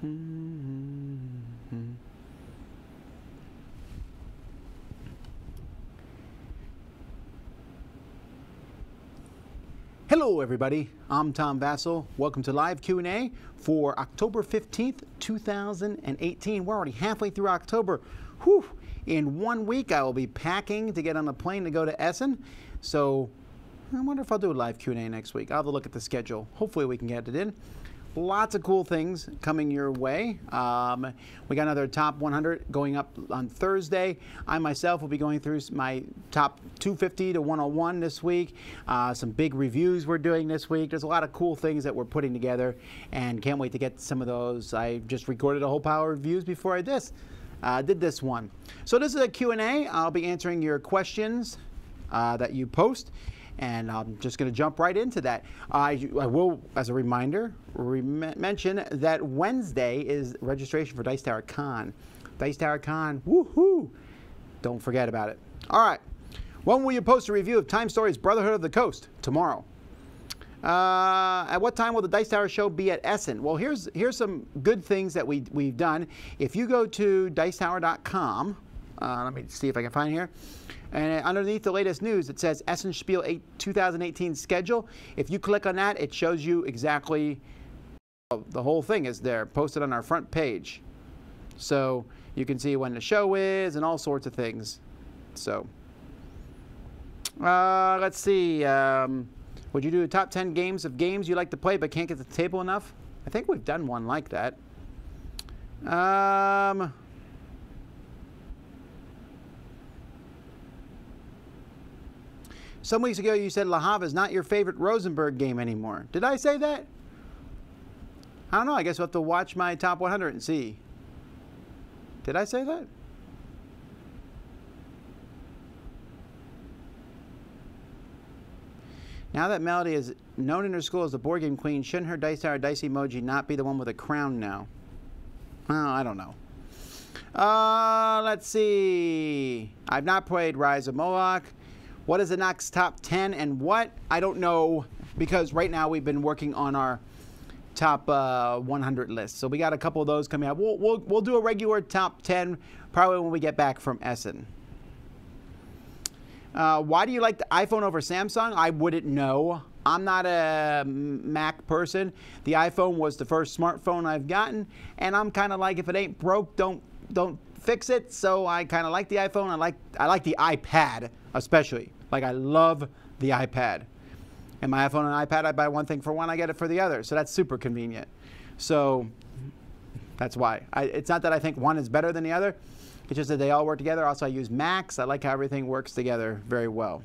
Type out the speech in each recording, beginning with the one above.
Hello everybody, I'm Tom Vasel. Welcome to live Q&A for October 15th, 2018. We're already halfway through October. Whew. In 1 week I will be packing to get on a plane to go to Essen. So I wonder if I'll do a live Q&A next week. I'll have a look at the schedule. Hopefully we can get it in. Lots of cool things coming your way. We got another top 100 going up on Thursday. I myself will be going through my top 250 to 101 this week. Some big reviews we're doing this week. There's a lot of cool things that we're putting together and can't wait to get some of those. I just recorded a whole pile of reviews before I did this one. So this is a Q&A. I'll be answering your questions that you post. And I'm just going to jump right into that. I will, as a reminder, mention that Wednesday is registration for Dice Tower Con. Dice Tower Con, woohoo! Don't forget about it. All right. When will you post a review of Time Story's Brotherhood of the Coast? Tomorrow. At what time will the Dice Tower show be at Essen? Well, here's some good things that we've done. If you go to dicetower.com, let me see if I can find it here. And underneath the latest news, it says Essen Spiel 2018 schedule. If you click on that, it shows you exactly, the whole thing is there, posted on our front page. So you can see when the show is and all sorts of things. So, let's see. Would you do a top 10 games you like to play but can't get to the table enough? I think we've done one like that. Some weeks ago, you said La Havre is not your favorite Rosenberg game anymore. Did I say that? I don't know. I guess we'll have to watch my top 100 and see. Did I say that? Now that Melody is known in her school as the board game queen, shouldn't her Dice Tower Dice emoji not be the one with a crown now? Oh, I don't know. Let's see. I've not played Rise of Moloch. What is the next top 10 and what? I don't know, because right now we've been working on our top 100 list. So we got a couple of those coming up. We'll do a regular top 10 probably when we get back from Essen. Why do you like the iPhone over Samsung? I wouldn't know. I'm not a Mac person. The iPhone was the first smartphone I've gotten, and I'm kind of like, if it ain't broke, don't fix it. So I kind of like the iPhone. I like the iPad especially. Like, I love the iPad. And my iPhone and iPad, I buy one thing for one, I get it for the other. So that's super convenient. So that's why. It's not that I think one is better than the other. It's just that they all work together. Also, I use Macs. I like how everything works together very well.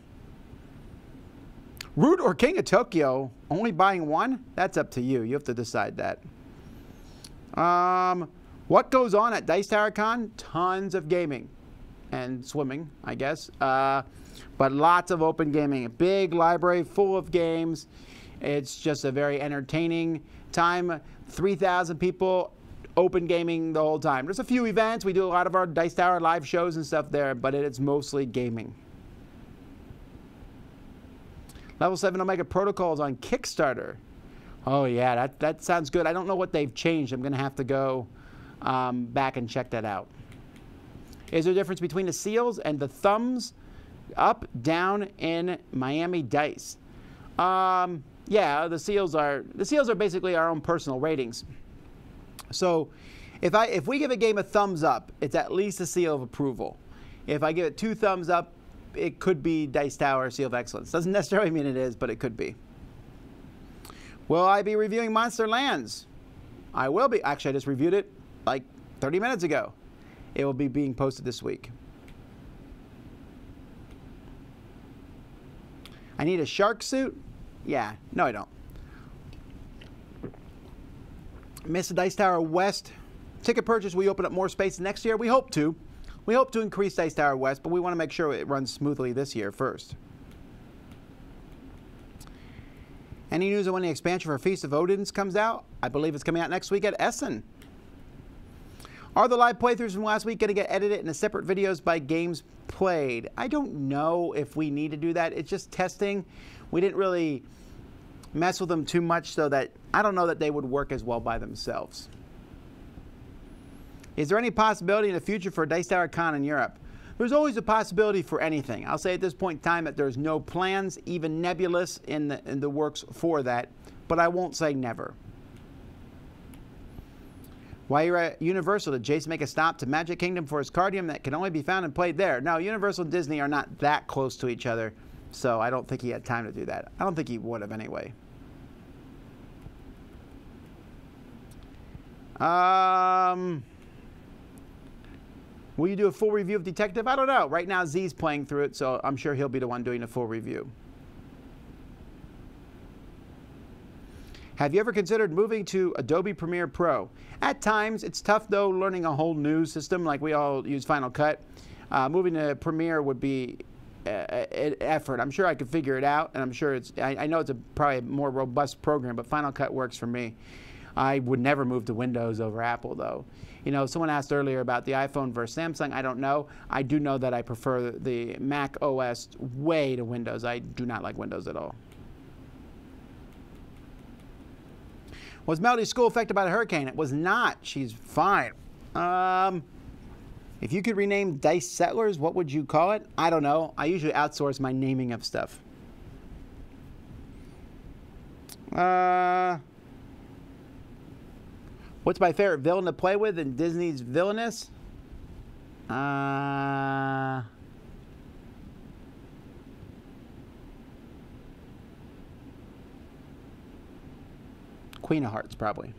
Root or King of Tokyo? Only buying one? That's up to you. You have to decide that. What goes on at Dice Tower Con? Tons of gaming. And swimming, I guess. But lots of open gaming. A big library full of games. It's just a very entertaining time. 3,000 people, open gaming the whole time. There's a few events. We do a lot of our Dice Tower live shows and stuff there, but it's mostly gaming. Level 7 Omega Protocols on Kickstarter. Oh, yeah, that sounds good. I don't know what they've changed. I'm going to have to go back and check that out. Is there a difference between the seals and the thumbs up, down in Miami Dice? Yeah, the seals are basically our own personal ratings. So if we give a game a thumbs up, it's at least a seal of approval. If I give it 2 thumbs up, it could be Dice Tower Seal of Excellence. Doesn't necessarily mean it is, but it could be. Will I be reviewing Monster Lands? I will be. Actually, I just reviewed it like 30 minutes ago. It will be being posted this week. I need a shark suit? Yeah. No, I don't. Miss Dice Tower West. Ticket purchase, we open up more space next year? We hope to. We hope to increase Dice Tower West, but we want to make sure it runs smoothly this year first. Any news on when the expansion for Feast of Odins comes out? I believe it's coming out next week at Essen. Are the live playthroughs from last week going to get edited into separate videos by games played? I don't know if we need to do that. It's just testing. We didn't really mess with them too much, so that I don't know that they would work as well by themselves. Is there any possibility in the future for a Dice Tower Con in Europe? There's always a possibility for anything. I'll say at this point in time that there's no plans, even nebulous, in the works for that, but I won't say never. While you're at Universal, did Jason make a stop to Magic Kingdom for his card game that can only be found and played there? No, Universal and Disney are not that close to each other, so I don't think he had time to do that. I don't think he would have anyway. Will you do a full review of Detective? I don't know. Right now, Z's playing through it, so I'm sure he'll be the one doing the full review. Have you ever considered moving to Adobe Premiere Pro? At times, it's tough, though, learning a whole new system like we all use Final Cut. Moving to Premiere would be an effort. I'm sure I could figure it out, and I'm sure I know it's probably a more robust program, but Final Cut works for me. I would never move to Windows over Apple, though. You know, someone asked earlier about the iPhone versus Samsung. I don't know. I do know that I prefer the Mac OS way to Windows. I do not like Windows at all. Was Melody's school affected by the hurricane? It was not. She's fine. If you could rename Dice Settlers, what would you call it? I don't know. I usually outsource my naming of stuff. What's my favorite villain to play with in Disney's Villainous? Queen of Hearts, probably.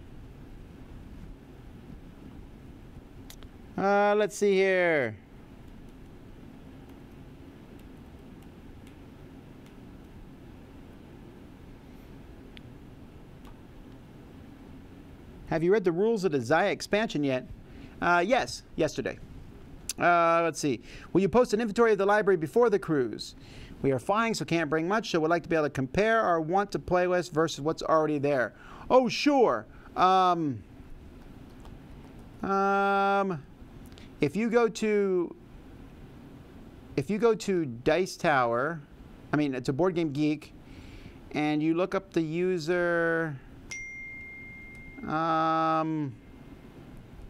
Let's see here. Have you read the rules of the Zaya expansion yet? Yes, yesterday. Let's see. Will you post an inventory of the library before the cruise? We are flying, so can't bring much, so we'd like to be able to compare our want to playlist versus what's already there. Oh, sure. If you go to Dice Tower, I mean, it's a Board Game Geek, and you look up the user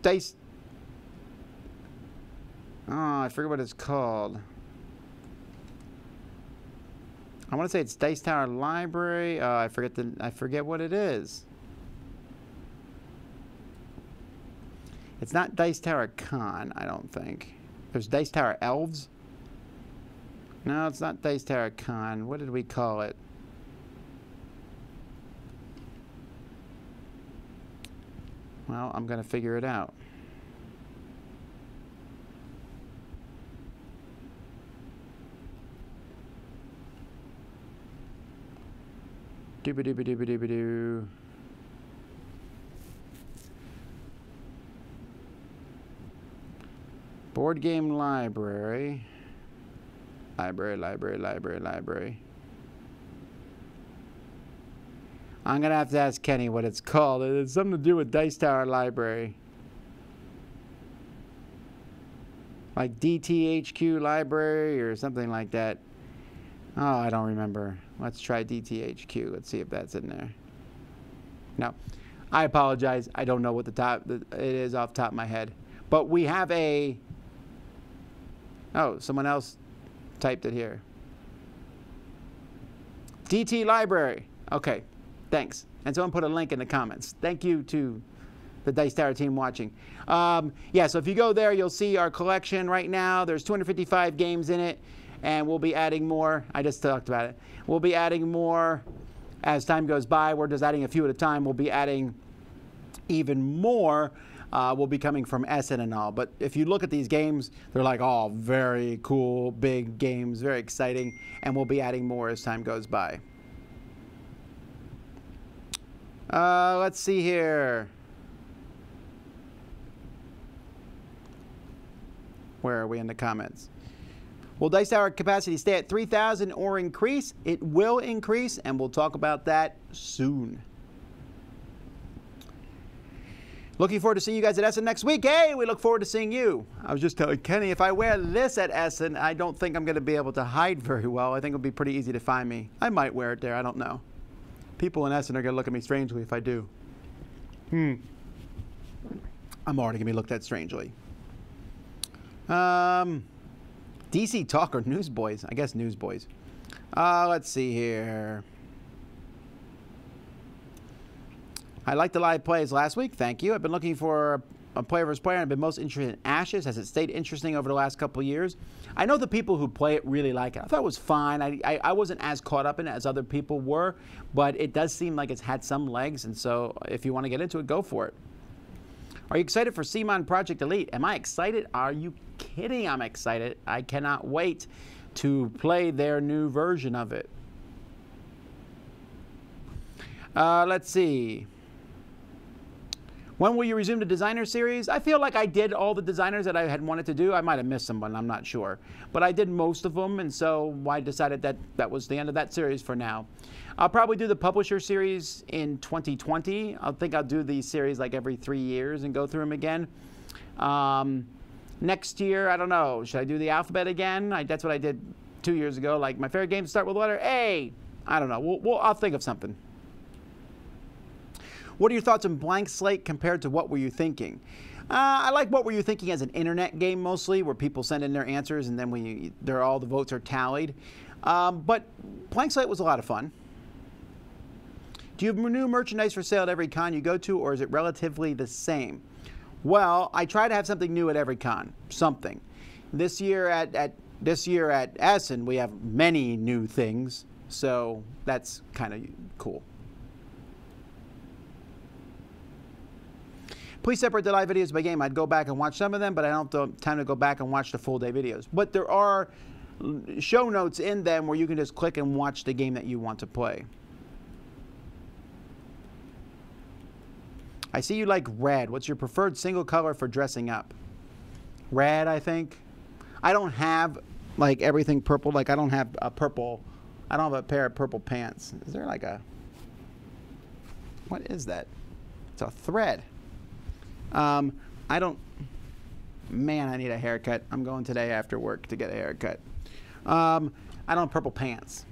Dice. Oh, I forget what it's called. I want to say it's Dice Tower Library. I forget what it is. It's not Dice Tower Con, I don't think. There's Dice Tower Elves. No, it's not Dice Tower Con. What did we call it? Well, I'm going to figure it out. Dooba-dooba-dooba-dooba-doo. Board Game Library. Library. I'm going to have to ask Kenny what it's called. It's something to do with Dice Tower Library. Like DTHQ Library or something like that. Oh, I don't remember. Let's try DTHQ. Let's see if that's in there. No. I apologize. I don't know what it is off the top of my head. But we have a... Oh, someone else typed it here. DT Library. Okay. Thanks. And someone put a link in the comments. Thank you to the Dice Tower team watching. Yeah, so if you go there, you'll see our collection right now. There's 255 games in it, and we'll be adding more. I just talked about it. We'll be adding more as time goes by. We're just adding a few at a time. We'll be adding even more. Will be coming from Essen and all. But if you look at these games, they're like all very cool, big games, very exciting, and we'll be adding more as time goes by. Let's see here. Where are we in the comments? Will Dice Tower capacity stay at 3,000 or increase? It will increase, and we'll talk about that soon. Looking forward to seeing you guys at Essen next week. Hey, we look forward to seeing you. I was just telling Kenny, if I wear this at Essen, I don't think I'm going to be able to hide very well. I think it'll be pretty easy to find me. I might wear it there. I don't know. People in Essen are going to look at me strangely if I do. I'm already going to be looked at strangely. DC Talk or Newsboys? I guess Newsboys. Let's see here. I liked the live plays last week. Thank you. I've been looking for a player versus player, and I've been most interested in Ashes. Has it stayed interesting over the last couple of years? I know the people who play it really like it. I thought it was fine. I wasn't as caught up in it as other people were, but it does seem like it's had some legs, and so if you want to get into it, go for it. Are you excited for CMON Project Elite? Am I excited? Are you kidding? I'm excited. I cannot wait to play their new version of it. Let's see. When will you resume the designer series? I feel like I did all the designers that I had wanted to do. I might have missed someone, I'm not sure. But I did most of them, and so I decided that that was the end of that series for now. I'll probably do the publisher series in 2020. I think I'll do the series like every 3 years and go through them again. Next year, I don't know. Should I do the alphabet again? That's what I did 2 years ago. Like, my favorite games start with the letter A. I don't know. I'll think of something. What are your thoughts on Blank Slate compared to What Were You Thinking? I like What Were You Thinking as an internet game mostly, where people send in their answers and then all the votes are tallied. But Blank Slate was a lot of fun. Do you have new merchandise for sale at every con you go to, or is it relatively the same? Well, I try to have something new at every con, something. This year at Essen, we have many new things, so that's kind of cool. Please separate the live videos by game. I'd go back and watch some of them, but I don't have time to go back and watch the full day videos. But there are show notes in them where you can just click and watch the game that you want to play. I see you like red. What's your preferred single color for dressing up? Red, I think. I don't have like everything purple. Like I don't have a purple. I don't have a pair of purple pants. Is there like a... What is that? It's a thread. I don't... Man, I need a haircut. I'm going today after work to get a haircut. I don't have purple pants.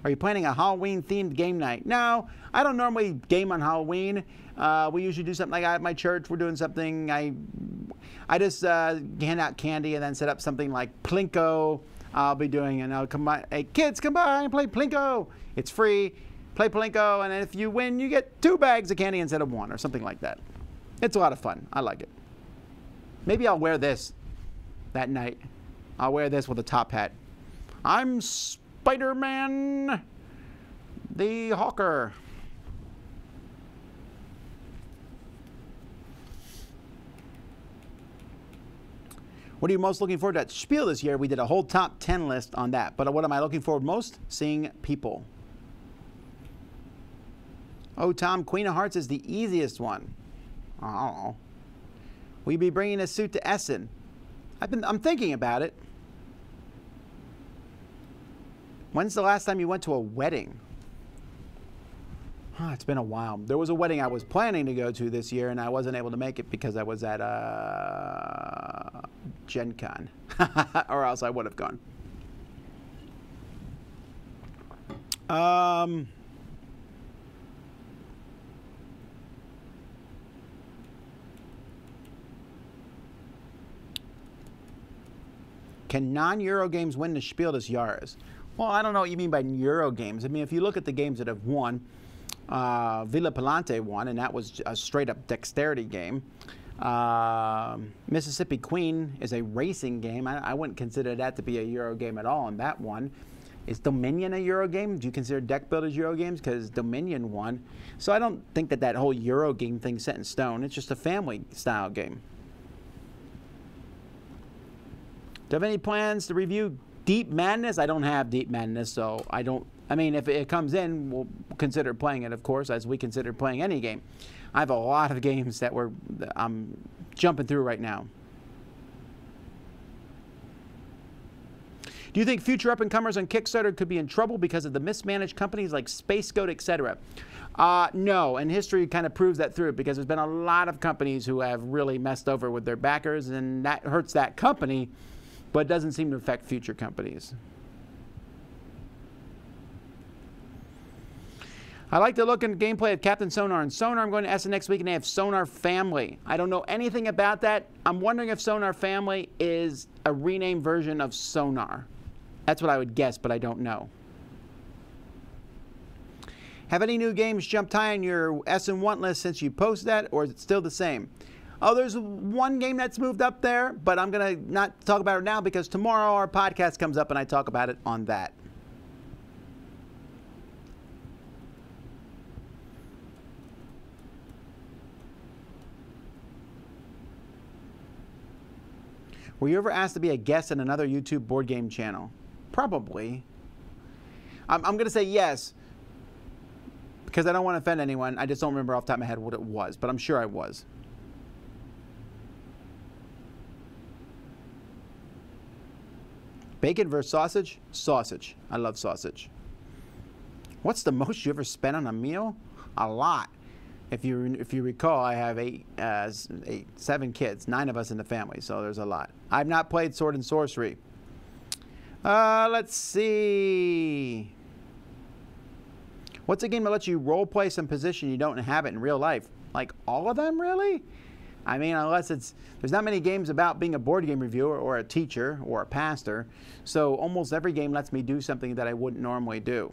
Are you planning a Halloween-themed game night? No, I don't normally game on Halloween. We usually do something like at my church. We're doing something. I just hand out candy and then set up something like Plinko. I'll be doing, and I'll come by. Hey, kids, come by and play Plinko. It's free. Play Plinko, and if you win, you get 2 bags of candy instead of 1, or something like that. It's a lot of fun. I like it. Maybe I'll wear this that night. I'll wear this with a top hat. I'm Spider-Man, the Hawker. What are you most looking forward to at Spiel this year? We did a whole top 10 list on that. But what am I looking forward most? Seeing people. Oh, Tom, Queen of Hearts is the easiest one. Oh. Will you be bringing a suit to Essen? I'm thinking about it. When's the last time you went to a wedding? It's been a while. There was a wedding I was planning to go to this year, and I wasn't able to make it because I was at Gen Con. Or else I would have gone. Can non-Euro games win the Spiel des Jahres? Well, I don't know what you mean by Euro games. I mean, if you look at the games that have won, Villa Palante won, and that was a straight-up dexterity game. Mississippi Queen is a racing game. I wouldn't consider that to be a Euro game at all, and that one. Is Dominion a Euro game? Do you consider deck builders Euro games? Because Dominion won. So I don't think that whole Euro game thing's set in stone. It's just a family-style game. Do you have any plans to review Deep Madness? I don't have Deep Madness, so I don't... I mean, if it comes in, we'll consider playing it, of course, as we consider playing any game. I have a lot of games that I'm jumping through right now. Do you think future up-and-comers on Kickstarter could be in trouble because of the mismanaged companies like Space Goat, etc.? No, and history kind of proves that through, because there's been a lot of companies who have really messed over with their backers, and that hurts that company, but it doesn't seem to affect future companies. I like the look and gameplay of Captain Sonar and Sonar. I'm going to Essen next week, and they have Sonar Family. I don't know anything about that. I'm wondering if Sonar Family is a renamed version of Sonar. That's what I would guess, but I don't know. Have any new games jumped high on your Essen want list since you posted that, or is it still the same? Oh, there's one game that's moved up there, but I'm going to not talk about it now because tomorrow our podcast comes up and I talk about it on that. Were you ever asked to be a guest on another YouTube board game channel? Probably. I'm going to say yes, because I don't want to offend anyone. I just don't remember off the top of my head what it was, but I'm sure I was. Bacon versus sausage? Sausage. I love sausage. What's the most you ever spent on a meal? A lot. If you recall, I have seven kids, 9 of us in the family, so there's a lot. I've not played Sword and Sorcery. Let's see. What's a game that lets you role play some position you don't inhabit in real life? Like all of them, really? I mean, unless there's not many games about being a board game reviewer or a teacher or a pastor, so almost every game lets me do something that I wouldn't normally do.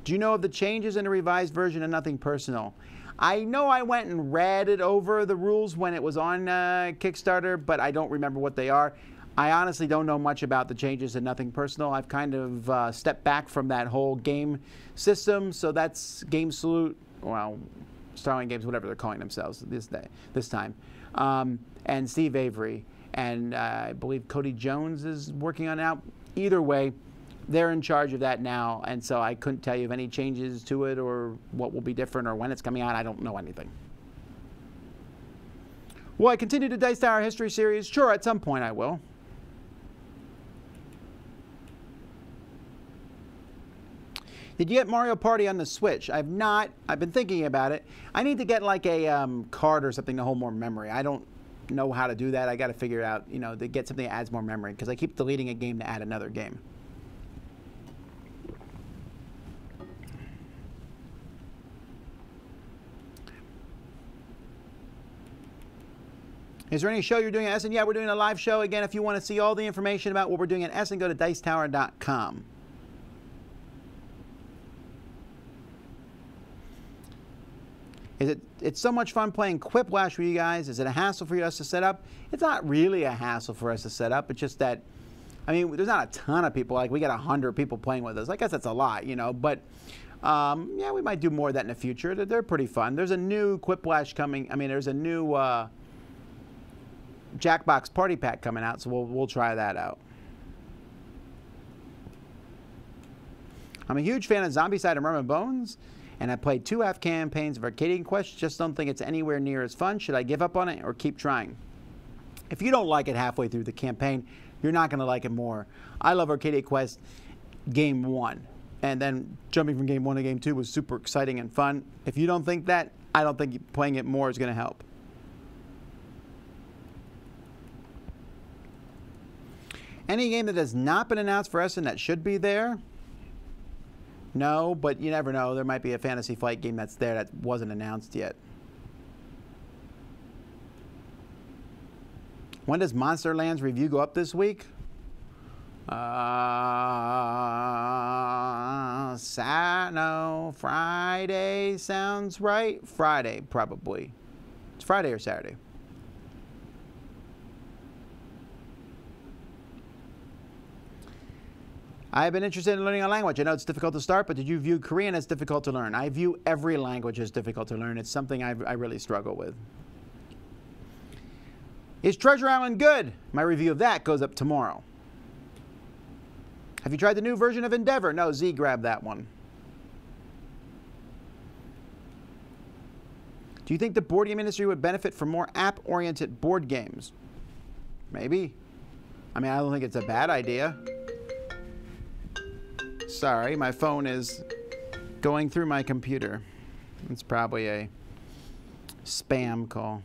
Do you know of the changes in the revised version of Nothing Personal? I know I went and read it over the rules when it was on Kickstarter, but I don't remember what they are. I honestly don't know much about the changes in Nothing Personal. I've kind of stepped back from that whole game system, so that's Game Salute, well, Starling Games, whatever they're calling themselves this time, and Steve Avery, and I believe Cody Jones is working on it now. Either way, they're in charge of that now, and so I couldn't tell you of any changes to it or what will be different or when it's coming out. I don't know anything. Will I continue the Dice Tower History series? Sure, at some point I will. Did you get Mario Party on the Switch? I've not. I've been thinking about it. I need to get like a card or something to hold more memory. I don't know how to do that. I got to figure it out, you know, to get something that adds more memory, because I keep deleting a game to add another game. Is there any show you're doing at Essen? Yeah, we're doing a live show. Again, if you want to see all the information about what we're doing at Essen, go to dicetower.com. It's so much fun playing Quiplash for you guys. Is it a hassle for us to set up? It's not really a hassle for us to set up. It's just that, I mean, there's not a ton of people. Like, we got 100 people playing with us. I guess that's a lot, you know. But, yeah, we might do more of that in the future. They're pretty fun. There's a new Quiplash coming. I mean, there's a new Jackbox Party Pack coming out, so we'll try that out. I'm a huge fan of Zombicide and Rum and Bones, and I played 2 half campaigns of Arcadian Quest. Just don't think it's anywhere near as fun. Should I give up on it or keep trying? If you don't like it halfway through the campaign, you're not going to like it more. I love Arcadian Quest Game 1, and then jumping from Game 1 to Game 2 was super exciting and fun. If you don't think that, I don't think playing it more is going to help. Any game that has not been announced for Essen that should be there? No, but you never know. There might be a Fantasy Flight game that's there that wasn't announced yet. When does Monsterland's review go up this week? No, Friday sounds right. Friday, probably. It's Friday or Saturday. I've been interested in learning a language. I know it's difficult to start, but did you view Korean as difficult to learn? I view every language as difficult to learn. It's something I really struggle with. Is Treasure Island good? My review of that goes up tomorrow. Have you tried the new version of Endeavor? No, Z grabbed that one. Do you think the board game industry would benefit from more app-oriented board games? Maybe. I mean, I don't think it's a bad idea. Sorry, my phone is going through my computer. It's probably a spam call.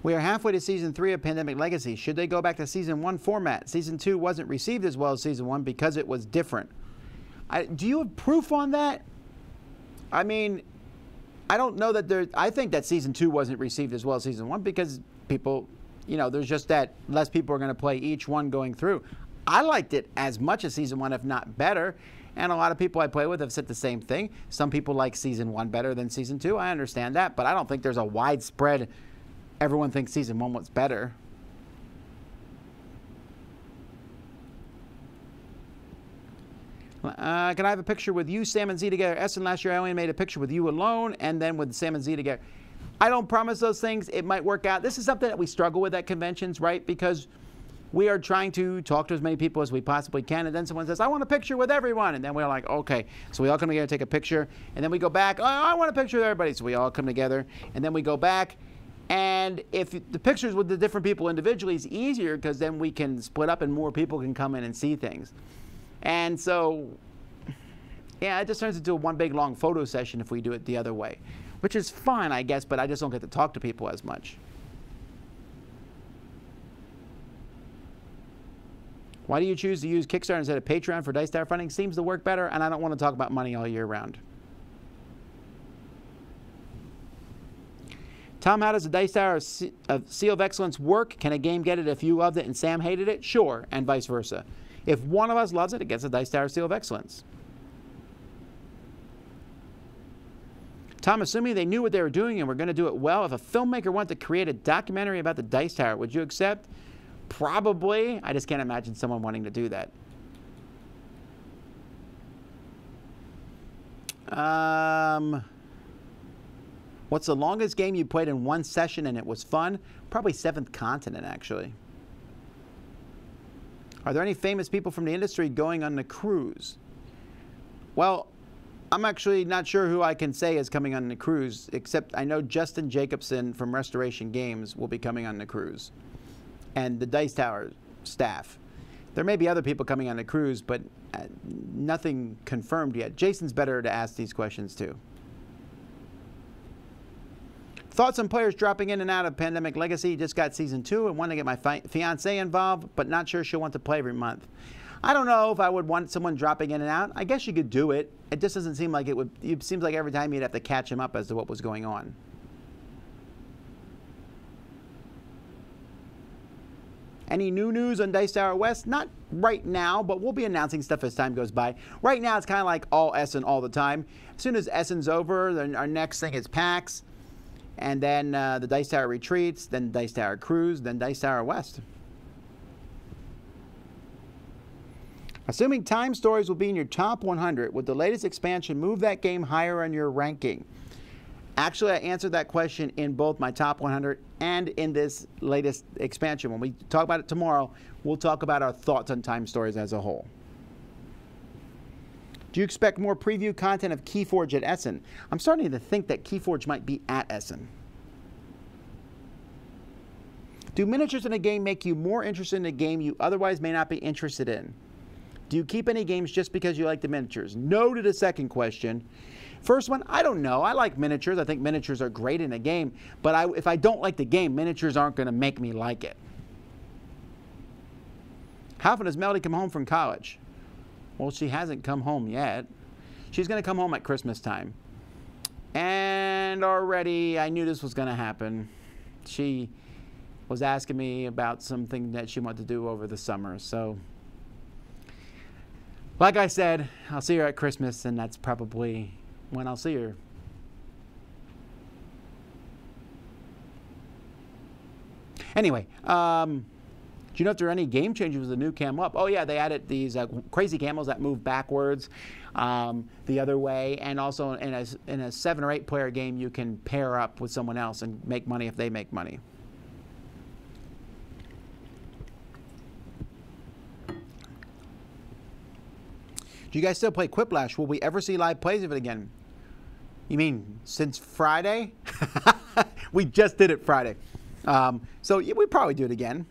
We are halfway to Season 3 of Pandemic Legacy. Should they go back to Season 1 format? Season 2 wasn't received as well as Season 1 because it was different. Do you have proof on that? I mean, I don't know that there... I think that Season 2 wasn't received as well as Season 1 because people... You know, there's just that less people are going to play each one going through. I liked it as much as Season 1, if not better. And a lot of people I play with have said the same thing. Some people like Season 1 better than Season 2. I understand that. But I don't think there's a widespread... Everyone thinks Season 1 was better. Can I have a picture with you, Sam, and Z together? Essen, last year I only made a picture with you alone and then with Sam and Z together. I don't promise those things. It might work out. This is something that we struggle with at conventions, right? Because we are trying to talk to as many people as we possibly can. And then someone says, I want a picture with everyone. And then we're like, okay. So we all come together, take a picture. And then we go back. Oh, I want a picture with everybody. So we all come together. And then we go back. And if the pictures with the different people individually is easier because then we can split up and more people can come in and see things. And so, yeah, it just turns into one big long photo session if we do it the other way, which is fine, I guess, but I just don't get to talk to people as much. Why do you choose to use Kickstarter instead of Patreon for Dice Tower funding? Seems to work better, and I don't want to talk about money all year round. Tom, how does the Dice Tower Seal of Excellence work? Can a game get it if you loved it and Sam hated it? Sure, and vice versa. If one of us loves it, it gets a Dice Tower Seal of Excellence. Tom, assuming they knew what they were doing and were going to do it well, if a filmmaker wanted to create a documentary about the Dice Tower, would you accept? Probably. I just can't imagine someone wanting to do that. What's the longest game you played in one session and it was fun? Probably Seventh Continent, actually. Are there any famous people from the industry going on the cruise? Well, I'm actually not sure who I can say is coming on the cruise, except I know Justin Jacobson from Restoration Games will be coming on the cruise. And the Dice Tower staff. There may be other people coming on the cruise, but nothing confirmed yet. Jason's better to ask these questions too. Thoughts on players dropping in and out of Pandemic Legacy? Just got Season 2 and want to get my fiance involved, but not sure she'll want to play every month. I don't know if I would want someone dropping in and out. I guess you could do it. It just doesn't seem like it would. It seems like every time you'd have to catch him up as to what was going on. Any new news on Dice Tower West? Not right now, but we'll be announcing stuff as time goes by. Right now, it's kind of like all Essen all the time. As soon as Essen's over, then our next thing is PAX. And then the Dice Tower Retreats, then Dice Tower Cruise, then Dice Tower West. Assuming Time Stories will be in your top 100, would the latest expansion move that game higher on your ranking? Actually, I answered that question in both my top 100 and in this latest expansion. When we talk about it tomorrow, we'll talk about our thoughts on Time Stories as a whole. Do you expect more preview content of Keyforge at Essen? I'm starting to think that Keyforge might be at Essen. Do miniatures in a game make you more interested in a game you otherwise may not be interested in? Do you keep any games just because you like the miniatures? No to the second question. First one, I don't know. I like miniatures. I think miniatures are great in a game. But if I don't like the game, miniatures aren't going to make me like it. How often does Melody come home from college? Well, she hasn't come home yet. She's going to come home at Christmas time. And already I knew this was going to happen. She was asking me about something that she wanted to do over the summer. So, like I said, I'll see her at Christmas, and that's probably when I'll see her. Anyway, do you know if there are any game changes with the new cam up? Oh yeah, they added these crazy camos that move backwards the other way, and also in a 7 or 8 player game you can pair up with someone else and make money if they make money. Do you guys still play Quiplash? Will we ever see live plays of it again? You mean since Friday? We just did it Friday. So yeah, we probably do it again.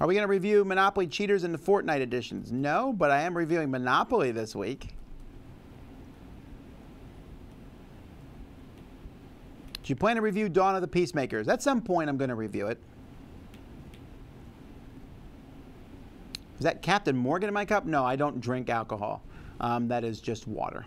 Are we going to review Monopoly Cheaters in the Fortnite editions? No, but I am reviewing Monopoly this week. Do you plan to review Dawn of the Peacemakers? At some point, I'm going to review it. Is that Captain Morgan in my cup? No, I don't drink alcohol. That is just water.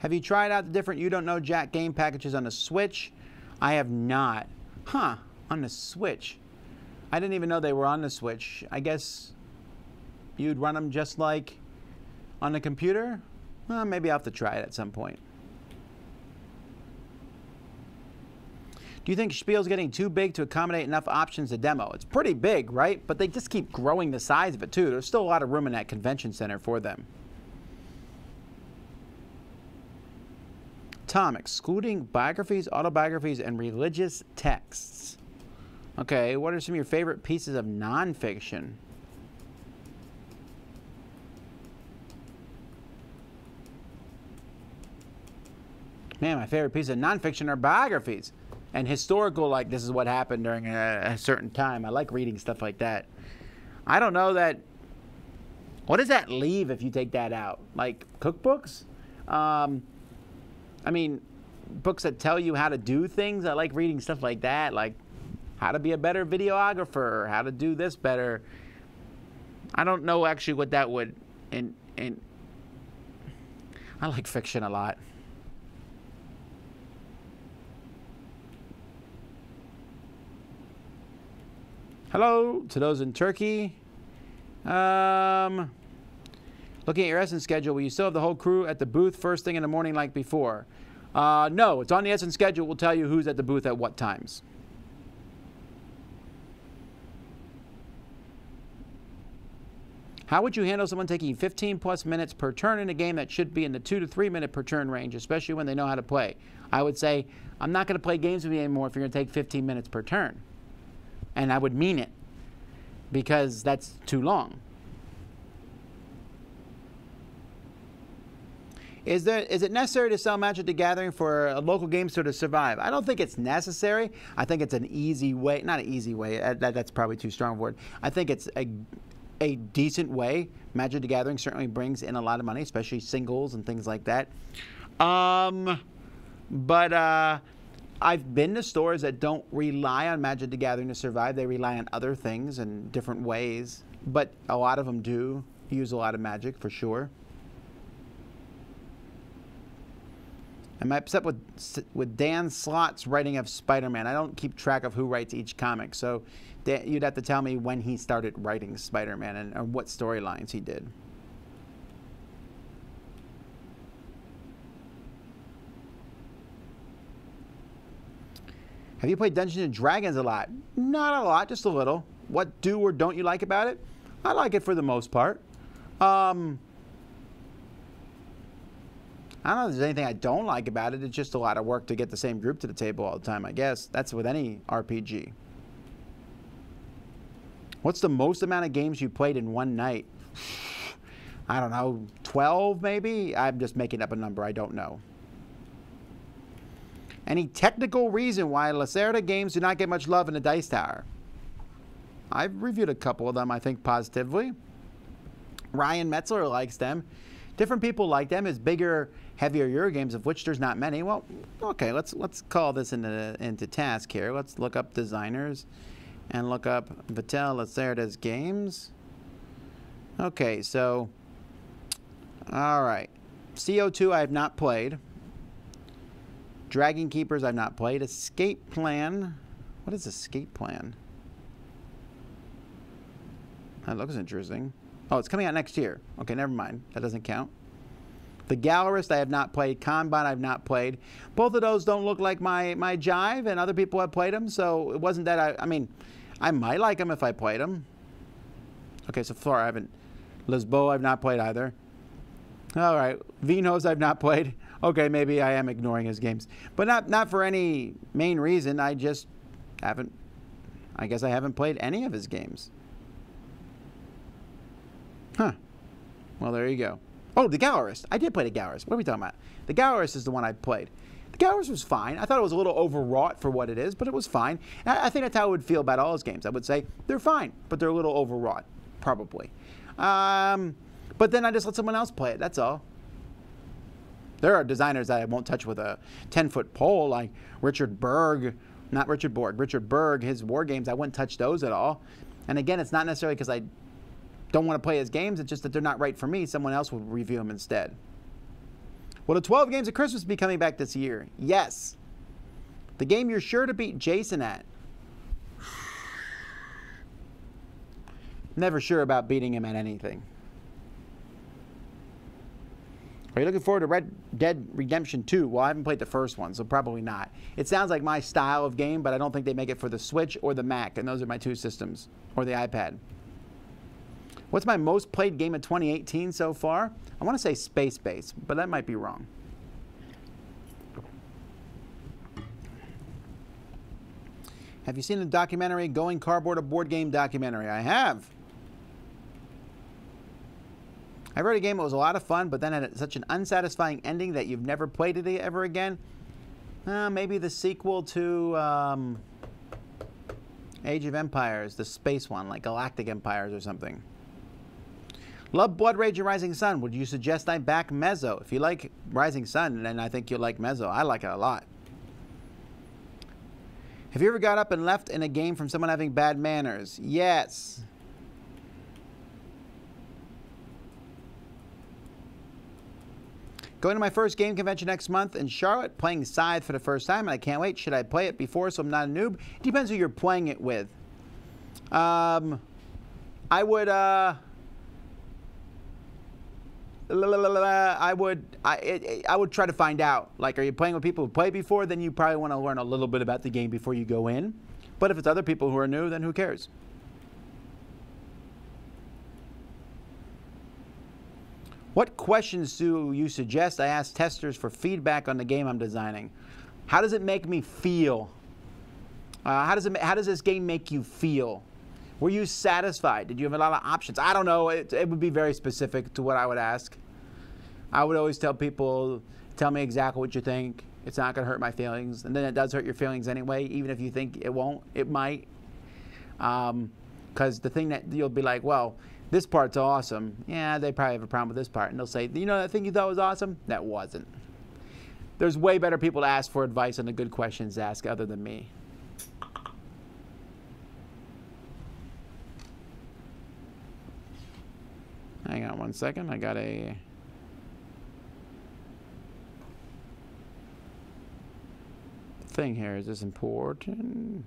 Have you tried out the different You Don't Know Jack game packages on the Switch? I have not. Huh, on the Switch. I didn't even know they were on the Switch. I guess you'd run them just like on the computer? Well, maybe I'll have to try it at some point. Do you think Spiel's getting too big to accommodate enough options to demo? It's pretty big, right? But they just keep growing the size of it, too. There's still a lot of room in that convention center for them. Tom, excluding biographies, autobiographies, and religious texts. Okay, what are some of your favorite pieces of nonfiction? Man, my favorite pieces of nonfiction are biographies. And historical, like this is what happened during a certain time. I like reading stuff like that. I don't know that... What does that leave if you take that out? Like cookbooks? I mean, books that tell you how to do things. I like reading stuff like that, like how to be a better videographer, how to do this better. I don't know actually what that would... And I like fiction a lot. Hello to those in Turkey. Looking at your Essen schedule, will you still have the whole crew at the booth first thing in the morning like before? No, it's on the Essen schedule. We'll tell you who's at the booth at what times. How would you handle someone taking 15 plus minutes per turn in a game that should be in the 2 to 3 minute per turn range, especially when they know how to play? I would say, I'm not going to play games with you anymore if you're going to take 15 minutes per turn. And I would mean it, because that's too long. Is it necessary to sell Magic the Gathering for a local game store to survive? I don't think it's necessary. I think it's an easy way, not an easy way, that's probably too strong a word. I think it's a decent way. Magic the Gathering certainly brings in a lot of money, especially singles and things like that. I've been to stores that don't rely on Magic the Gathering to survive. They rely on other things in different ways. But a lot of them do use a lot of Magic, for sure. Am I upset with Dan Slott's writing of Spider-Man? I don't keep track of who writes each comic. So you'd have to tell me when he started writing Spider-Man and what storylines he did. Have you played Dungeons and Dragons a lot? Not a lot, just a little. What do or don't you like about it? I like it for the most part. I don't know if there's anything I don't like about it. It's just a lot of work to get the same group to the table all the time, I guess. That's with any RPG. What's the most amount of games you played in one night? I don't know, 12 maybe? I'm just making up a number, I don't know. Any technical reason why Lacerda games do not get much love in the Dice Tower? I've reviewed a couple of them, I think, positively. Ryan Metzler likes them. Different people like them. It's bigger, heavier Euro games, of which there's not many. Well, okay, let's call this into task here. Let's look up designers and look up Vital Lacerda's games. Okay, so, all right. CO2 I have not played. Dragon Keepers I've not played. Escape Plan. What is Escape Plan? That looks interesting. Oh, it's coming out next year. Okay, never mind. That doesn't count. The Gallerist I have not played. Kanban I've not played. Both of those don't look like my jive, and other people have played them, so it wasn't that I mean, I might like them if I played them. Okay, so far I haven't. Lisboa I've not played either. All right, Vinos I've not played. Okay, maybe I am ignoring his games. But not for any main reason. I just haven't, I guess I haven't played any of his games. Huh. Well, there you go. Oh, the Gallerist. I did play the Gallerist. What are we talking about? The Gallerist is the one I played. The Jahres was fine. I thought it was a little overwrought for what it is, but it was fine. And I think that's how I would feel about all his games. I would say they're fine, but they're a little overwrought, probably. But then I just let someone else play it. That's all. There are designers that I won't touch with a 10-foot pole, like Richard Berg, not Richard Borg, Richard Berg, his war games. I wouldn't touch those at all. And again, it's not necessarily because I don't want to play his games. It's just that they're not right for me. Someone else will review them instead. Will the 12 Games of Christmas be coming back this year? Yes. The game you're sure to beat Jason at. Never sure about beating him at anything. Are you looking forward to Red Dead Redemption 2? Well, I haven't played the first one, so probably not. It sounds like my style of game, but I don't think they make it for the Switch or the Mac, and those are my two systems, or the iPad. What's my most played game of 2018 so far? I want to say Space Base, but that might be wrong. Have you seen the documentary Going Cardboard, a board game documentary? I have. I read a game that was a lot of fun, but then had such an unsatisfying ending that you've never played it ever again. Maybe the sequel to Age of Empires, the space one, like Galactic Empires or something. Love Blood Rage and Rising Sun. Would you suggest I back Mezzo? If you like Rising Sun, then I think you'll like Mezzo. I like it a lot. Have you ever got up and left in a game from someone having bad manners? Yes. Going to my first game convention next month in Charlotte, playing Scythe for the first time, and I can't wait. Should I play it before so I'm not a noob? It depends who you're playing it with. I would try to find out. Like, are you playing with people who played before? Then you probably want to learn a little bit about the game before you go in. But if it's other people who are new, then who cares? What questions do you suggest I ask testers for feedback on the game I'm designing? How does it make me feel? How does this game make you feel? Were you satisfied? Did you have a lot of options? I don't know. It would be very specific to what I would ask. I would always tell people, tell me exactly what you think. It's not going to hurt my feelings. And then it does hurt your feelings anyway, even if you think it won't. It might. Because the thing that you'll be like, well, this part's awesome. Yeah, they probably have a problem with this part. And they'll say, you know that thing you thought was awesome? That wasn't. There's way better people to ask for advice on the good questions to ask other than me. Hang on one second. I got a... thing here. Is this important?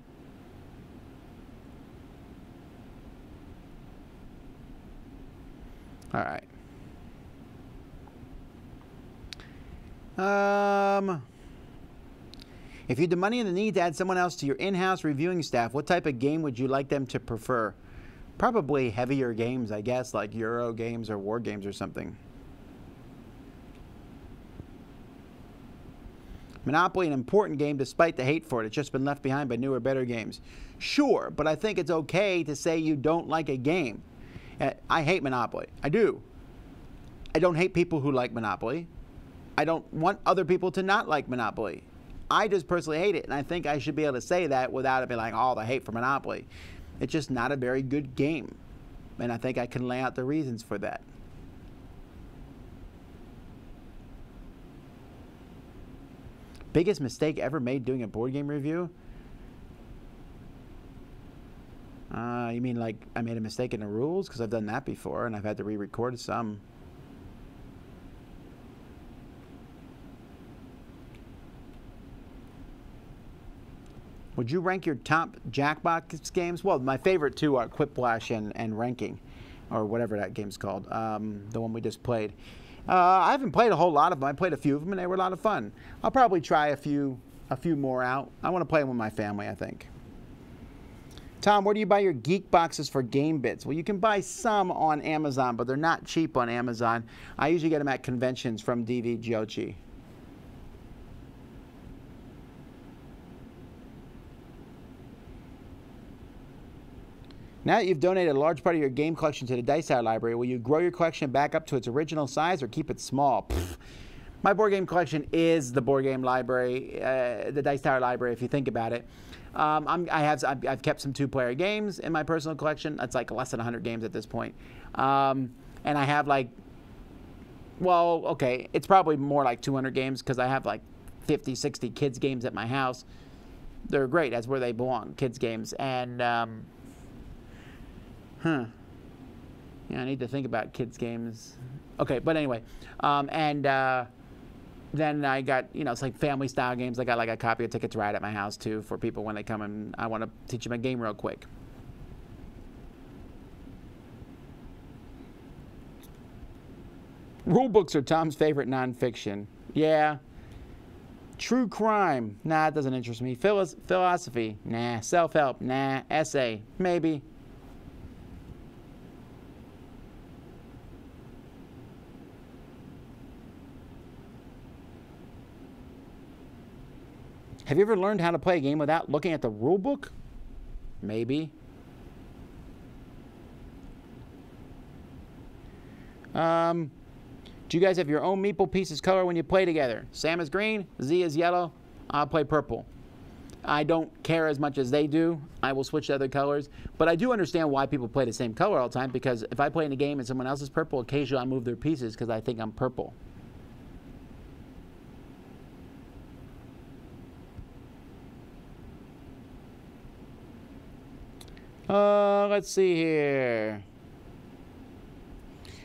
All right. If you had the money and the need to add someone else to your in-house reviewing staff, what type of game would you like them to prefer? Probably heavier games, I guess, like Euro games or war games or something. Monopoly, an important game despite the hate for it. It's just been left behind by newer, better games. Sure, but I think it's okay to say you don't like a game. I hate Monopoly. I do. I don't hate people who like Monopoly. I don't want other people to not like Monopoly. I just personally hate it, and I think I should be able to say that without it being like, oh, the hate for Monopoly. It's just not a very good game, and I think I can lay out the reasons for that. Biggest mistake ever made doing a board game review? You mean like I made a mistake in the rules? Because I've done that before, and I've had to re-record some. Would you rank your top Jackbox games? Well, my favorite two are Quiplash and Ranking, or whatever that game's called, the one we just played. I haven't played a whole lot of them. I played a few of them, and they were a lot of fun. I'll probably try a few more out. I want to play them with my family, I think. Tom, where do you buy your Geek boxes for game bits? Well, you can buy some on Amazon, but they're not cheap on Amazon. I usually get them at conventions from DV Jochi. Now that you've donated a large part of your game collection to the Dice Out Library, will you grow your collection back up to its original size or keep it small? My board game collection is the board game library, the Dice Tower library, if you think about it. I've kept some two-player games in my personal collection. That's like less than 100 games at this point. And I have like, well, okay, it's probably more like 200 games because I have like 50, 60 kids games at my house. They're great. That's where they belong, kids games. And, yeah, I need to think about kids games. Okay, but anyway, then I got, it's like family style games. I got like a copy of Ticket to Ride at my house too for people when they come and I want to teach them a game real quick. Rulebooks are Tom's favorite nonfiction. Yeah. True crime. Nah, it doesn't interest me. Philosophy. Nah. Self-help. Nah. Essay. Maybe. Have you ever learned how to play a game without looking at the rule book? Maybe. Do you guys have your own meeple pieces color when you play together? Sam is green, Z is yellow, I'll play purple. I don't care as much as they do. I will switch to other colors. But I do understand why people play the same color all the time, because if I play in a game and someone else is purple, occasionally I move their pieces because I think I'm purple. Let's see here.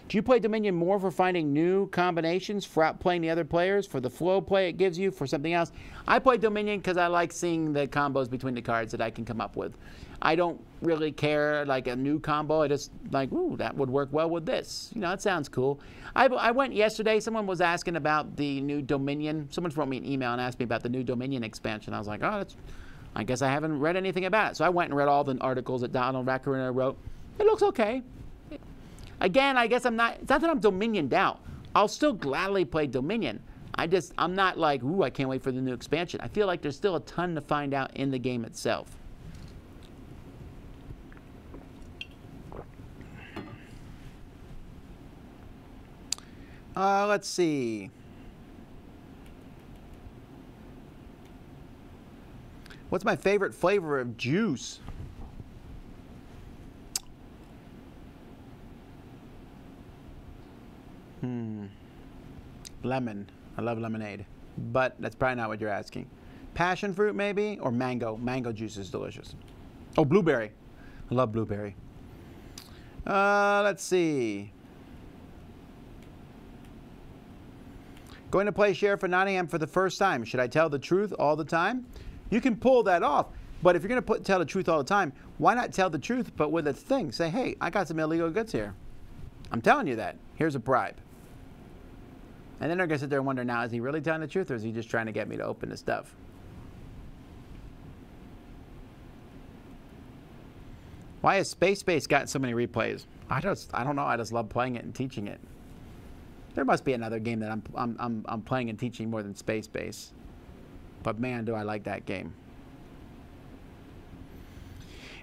Do you play Dominion more for finding new combinations, for outplaying the other players, for the flow play it gives you, for something else? I play Dominion because I like seeing the combos between the cards that I can come up with. I don't really care, like a new combo. I just like, ooh, that would work well with this. It sounds cool. I went yesterday. Someone was asking about the new Dominion. Someone wrote me an email and asked me about the new Dominion expansion. I was like, oh, I guess I haven't read anything about it. So I went and read all the articles that Donald Raccarina wrote. It looks okay. Again, I guess it's not that I'm Dominioned out. I'll still gladly play Dominion. I'm not like, ooh, I can't wait for the new expansion. I feel like there's still a ton to find out in the game itself. Let's see. What's my favorite flavor of juice? Lemon. I love lemonade. But that's probably not what you're asking. Passion fruit, maybe? Or mango. Mango juice is delicious. Oh, blueberry. I love blueberry. Let's see. Going to play Sheriff of Nottingham for the first time. Should I tell the truth all the time? You can pull that off. But if you're going to tell the truth all the time, why not tell the truth but with a thing? Say, hey, I got some illegal goods here. I'm telling you that. Here's a bribe. And then they're going to sit there and wonder, now, is he really telling the truth or is he just trying to get me to open the stuff? Why has Space got so many replays? I don't know. I just love playing it and teaching it. There must be another game that I'm playing and teaching more than Space. But man, do I like that game.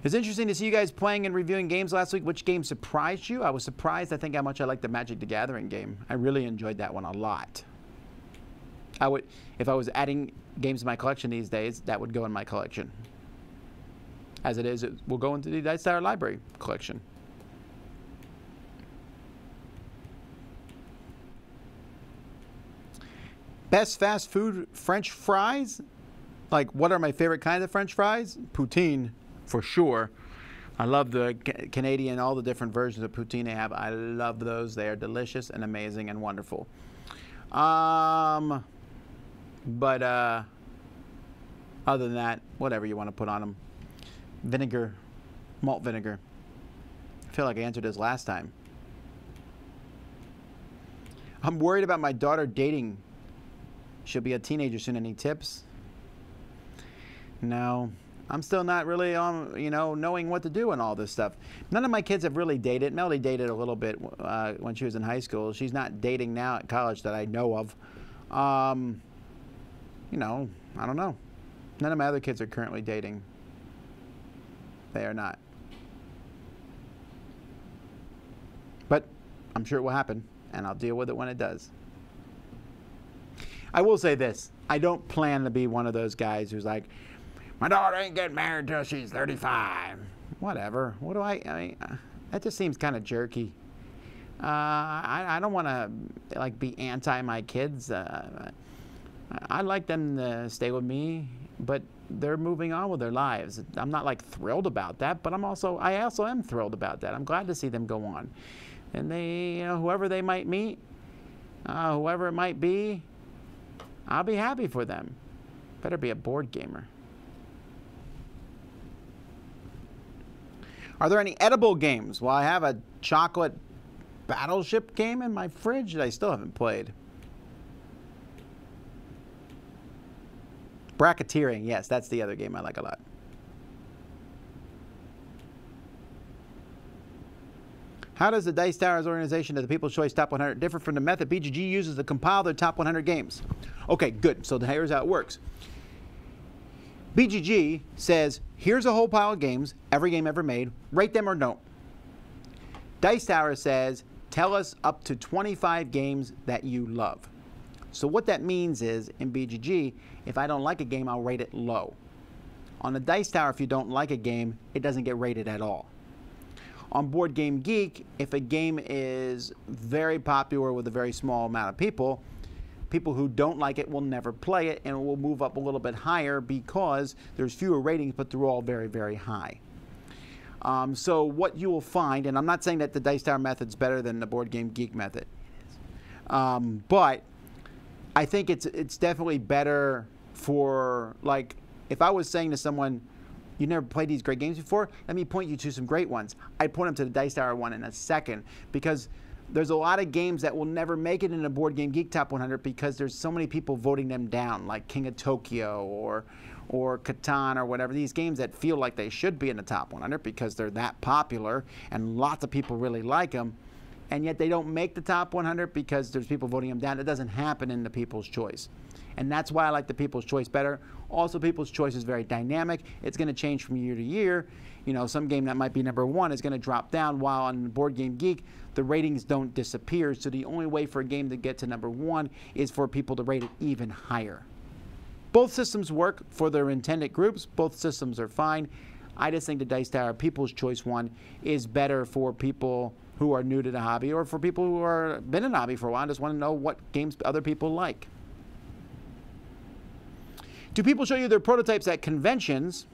It's interesting to see you guys playing and reviewing games last week. Which game surprised you? I was surprised, I think, how much I liked the Magic the Gathering game. I really enjoyed that one a lot. If I was adding games to my collection these days, that would go in my collection. As it is, it will go into the Dice Tower Library collection. Best fast food French fries? Like, what are my favorite kinds of French fries? Poutine. For sure. I love the Canadian, all the different versions of poutine they have. I love those. They are delicious and amazing and wonderful. But other than that, whatever you want to put on them. Vinegar, malt vinegar. I feel like I answered this last time. I'm worried about my daughter dating. She'll be a teenager soon. Any tips? No. I'm still not really knowing what to do and all this stuff. None of my kids have really dated. Melody dated a little bit when she was in high school. She's not dating now at college that I know of. I don't know. None of my other kids are currently dating. They are not. But I'm sure it will happen, and I'll deal with it when it does. I will say this. I don't plan to be one of those guys who's like, my daughter ain't getting married till she's 35. Whatever. What do I mean, that just seems kind of jerky. I don't want to like be anti my kids. I like them to stay with me, but they're moving on with their lives. I'm not like thrilled about that, but I also am thrilled about that. I'm glad to see them go on, and they, whoever they might meet, whoever it might be, I'll be happy for them. Better be a board gamer. Are there any edible games? Well, I have a chocolate battleship game in my fridge that I still haven't played. Bracketeering, yes, that's the other game I like a lot. How does the Dice Towers organization of the People's Choice Top 100 differ from the method BGG uses to compile their top 100 games? Okay, good. So here's how it works. BGG says, here's a whole pile of games, every game ever made, rate them or don't. Dice Tower says, tell us up to 25 games that you love. So what that means is, in BGG, if I don't like a game, I'll rate it low. On the Dice Tower, if you don't like a game, it doesn't get rated at all. On Board Game Geek, if a game is very popular with a very small amount of people, people who don't like it will never play it, and it will move up a little bit higher because there's fewer ratings, but they're all very, very high. So what you will find, and I'm not saying that the Dice Tower method's better than the Board Game Geek method, but I think it's definitely better for, like, if I was saying to someone, you never played these great games before, let me point you to some great ones. I'd point them to the Dice Tower one in a second, because there's a lot of games that will never make it in the Board Game Geek Top 100 because there's so many people voting them down, like King of Tokyo or Catan or whatever. These games that feel like they should be in the top 100 because they're that popular and lots of people really like them, and yet they don't make the top 100 because there's people voting them down. It doesn't happen in the People's Choice. And that's why I like the People's Choice better. Also, People's Choice is very dynamic. It's going to change from year to year. Some game that might be number 1 is going to drop down, while on Board Game Geek, the ratings don't disappear. So the only way for a game to get to number 1 is for people to rate it even higher. Both systems work for their intended groups. Both systems are fine. I just think the Dice Tower People's Choice one is better for people who are new to the hobby, or for people who are been in the hobby for a while and just want to know what games other people like. Do people show you their prototypes at conventions,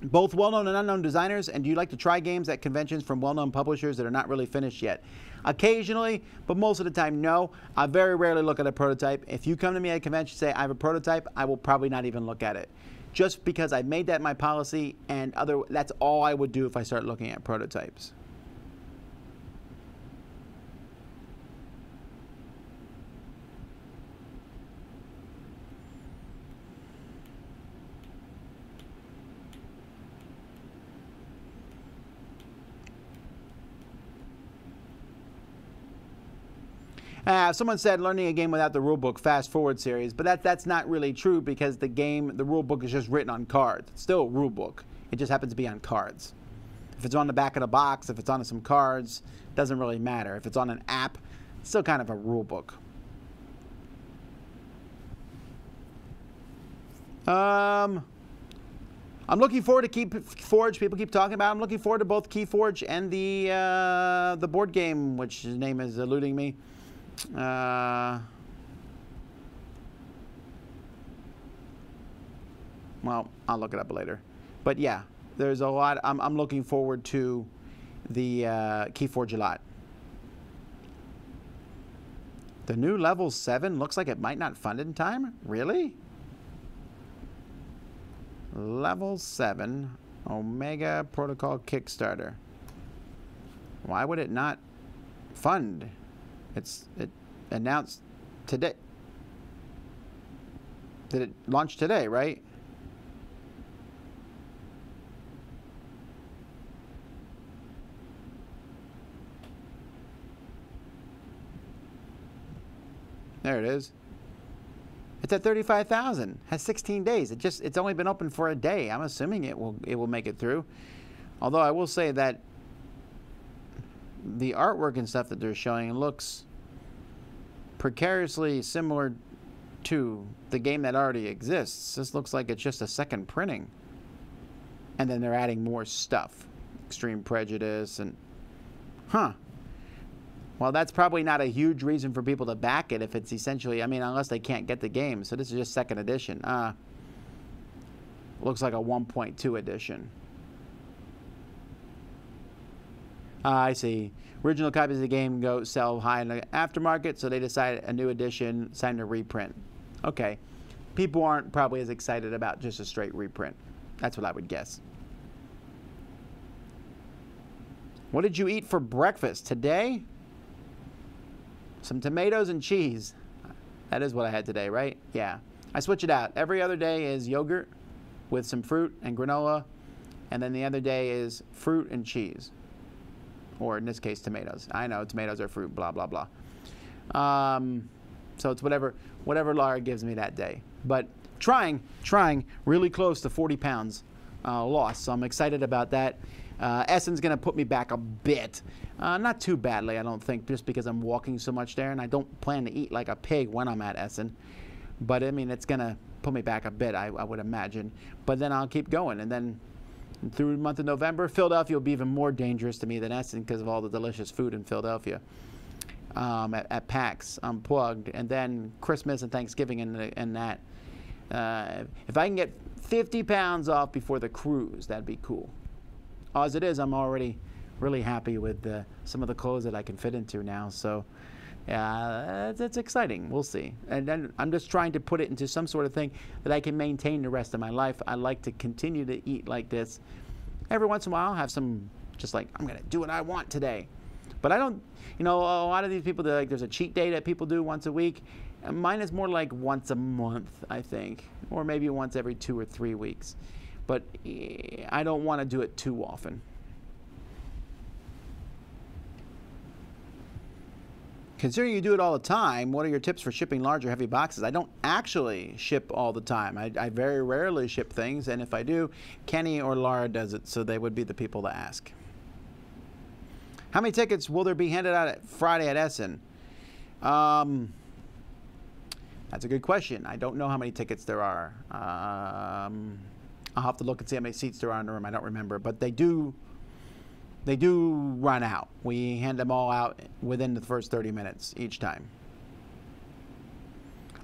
both well-known and unknown designers, and do you like to try games at conventions from well-known publishers that are not really finished yet? Occasionally, but most of the time, no. I very rarely look at a prototype. If you come to me at a convention and say, I have a prototype, I will probably not even look at it. Just because I've made that my policy, and that's all I would do if I start looking at prototypes. Someone said learning a game without the rulebook, fast forward series, but that's not really true because the rulebook is just written on cards. It's still a rulebook. It just happens to be on cards. If it's on the back of the box, if it's on some cards, doesn't really matter. If it's on an app, it's still kind of a rulebook. I'm looking forward to KeyForge. People keep talking about it. I'm looking forward to both KeyForge and the board game, which his name is eluding me. Well, I'll look it up later. But yeah, there's a lot. I'm looking forward to the KeyForge a lot. The new level 7 looks like it might not fund in time. Really? Level 7 Omega Protocol Kickstarter. Why would it not fund? It announced today. Did it launch today, right? There it is. It's at 35,000. Has 16 days. It's only been open for a day. I'm assuming it will make it through. Although I will say that the artwork and stuff that they're showing looks precariously similar to the game that already exists. This looks like it's just a second printing. And then they're adding more stuff. Extreme Prejudice and... Huh. Well, that's probably not a huge reason for people to back it if it's essentially... I mean, unless they can't get the game. So this is just second edition. Looks like a 1.2 edition. I see. Original copies of the game go sell high in the aftermarket, so they decided a new edition, it's time to reprint. Okay. People aren't probably as excited about just a straight reprint. That's what I would guess. What did you eat for breakfast today? Some tomatoes and cheese. That is what I had today, right? Yeah. I switch it out. Every other day is yogurt with some fruit and granola, and then the other day is fruit and cheese. Or in this case, tomatoes. I know tomatoes are fruit, blah, blah, blah. So it's whatever Laura gives me that day. But trying really close to 40 pounds lost. So I'm excited about that. Essen's going to put me back a bit. Not too badly, I don't think, just because I'm walking so much there. And I don't plan to eat like a pig when I'm at Essen. But, I mean, it's going to put me back a bit, I would imagine. But then I'll keep going. And then through the month of November, Philadelphia will be even more dangerous to me than Essen because of all the delicious food in Philadelphia at PAX Unplugged. And then Christmas and Thanksgiving and that. If I can get 50 pounds off before the cruise, that'd be cool. As it is, I'm already really happy with some of the clothes that I can fit into now. So it's exciting. We'll see. And then I'm just trying to put it into some sort of thing that I can maintain the rest of my life. I like to continue to eat like this. Every once in a while, I'll have some, just like, I'm going to do what I want today. But I don't, a lot of these people, there's a cheat day that people do once a week. And mine is more like once a month, I think. Or maybe once every 2 or 3 weeks. But I don't want to do it too often. Considering you do it all the time, what are your tips for shipping large or heavy boxes? I don't actually ship all the time. I very rarely ship things, and if I do, Kenny or Laura does it, so they would be the people to ask. How many tickets will there be handed out at Friday at Essen? That's a good question. I don't know how many tickets there are. I'll have to look and see how many seats there are in the room. I don't remember, but they do run out. We hand them all out within the first 30 minutes each time.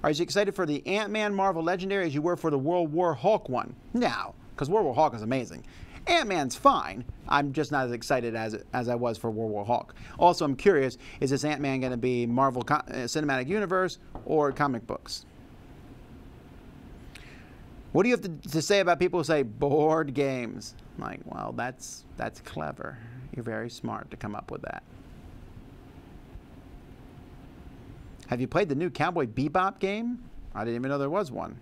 Are you excited for the Ant-Man Marvel Legendary as you were for the World War Hulk one? No, because World War Hulk is amazing. Ant-Man's fine. I'm just not as excited as I was for World War Hulk. Also, I'm curious, is this Ant-Man going to be Marvel Cinematic Universe or comic books? What do you have to say about people who say board games? I'm like, well, that's clever. You're very smart to come up with that. Have you played the new Cowboy Bebop game? I didn't even know there was one.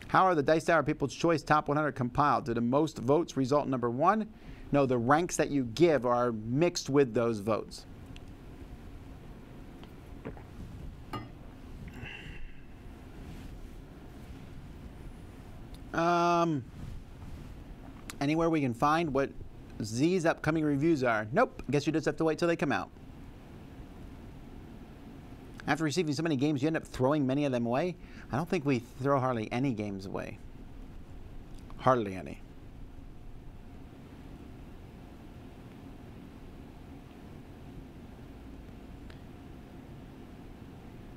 How are the Dice Tower People's Choice Top 100 compiled? Do the most votes result in number 1? No, the ranks that you give are mixed with those votes. Anywhere we can find what Z's upcoming reviews are? Nope. I guess you just have to wait till they come out. After receiving so many games, you end up throwing many of them away? I don't think we throw hardly any games away. Hardly any.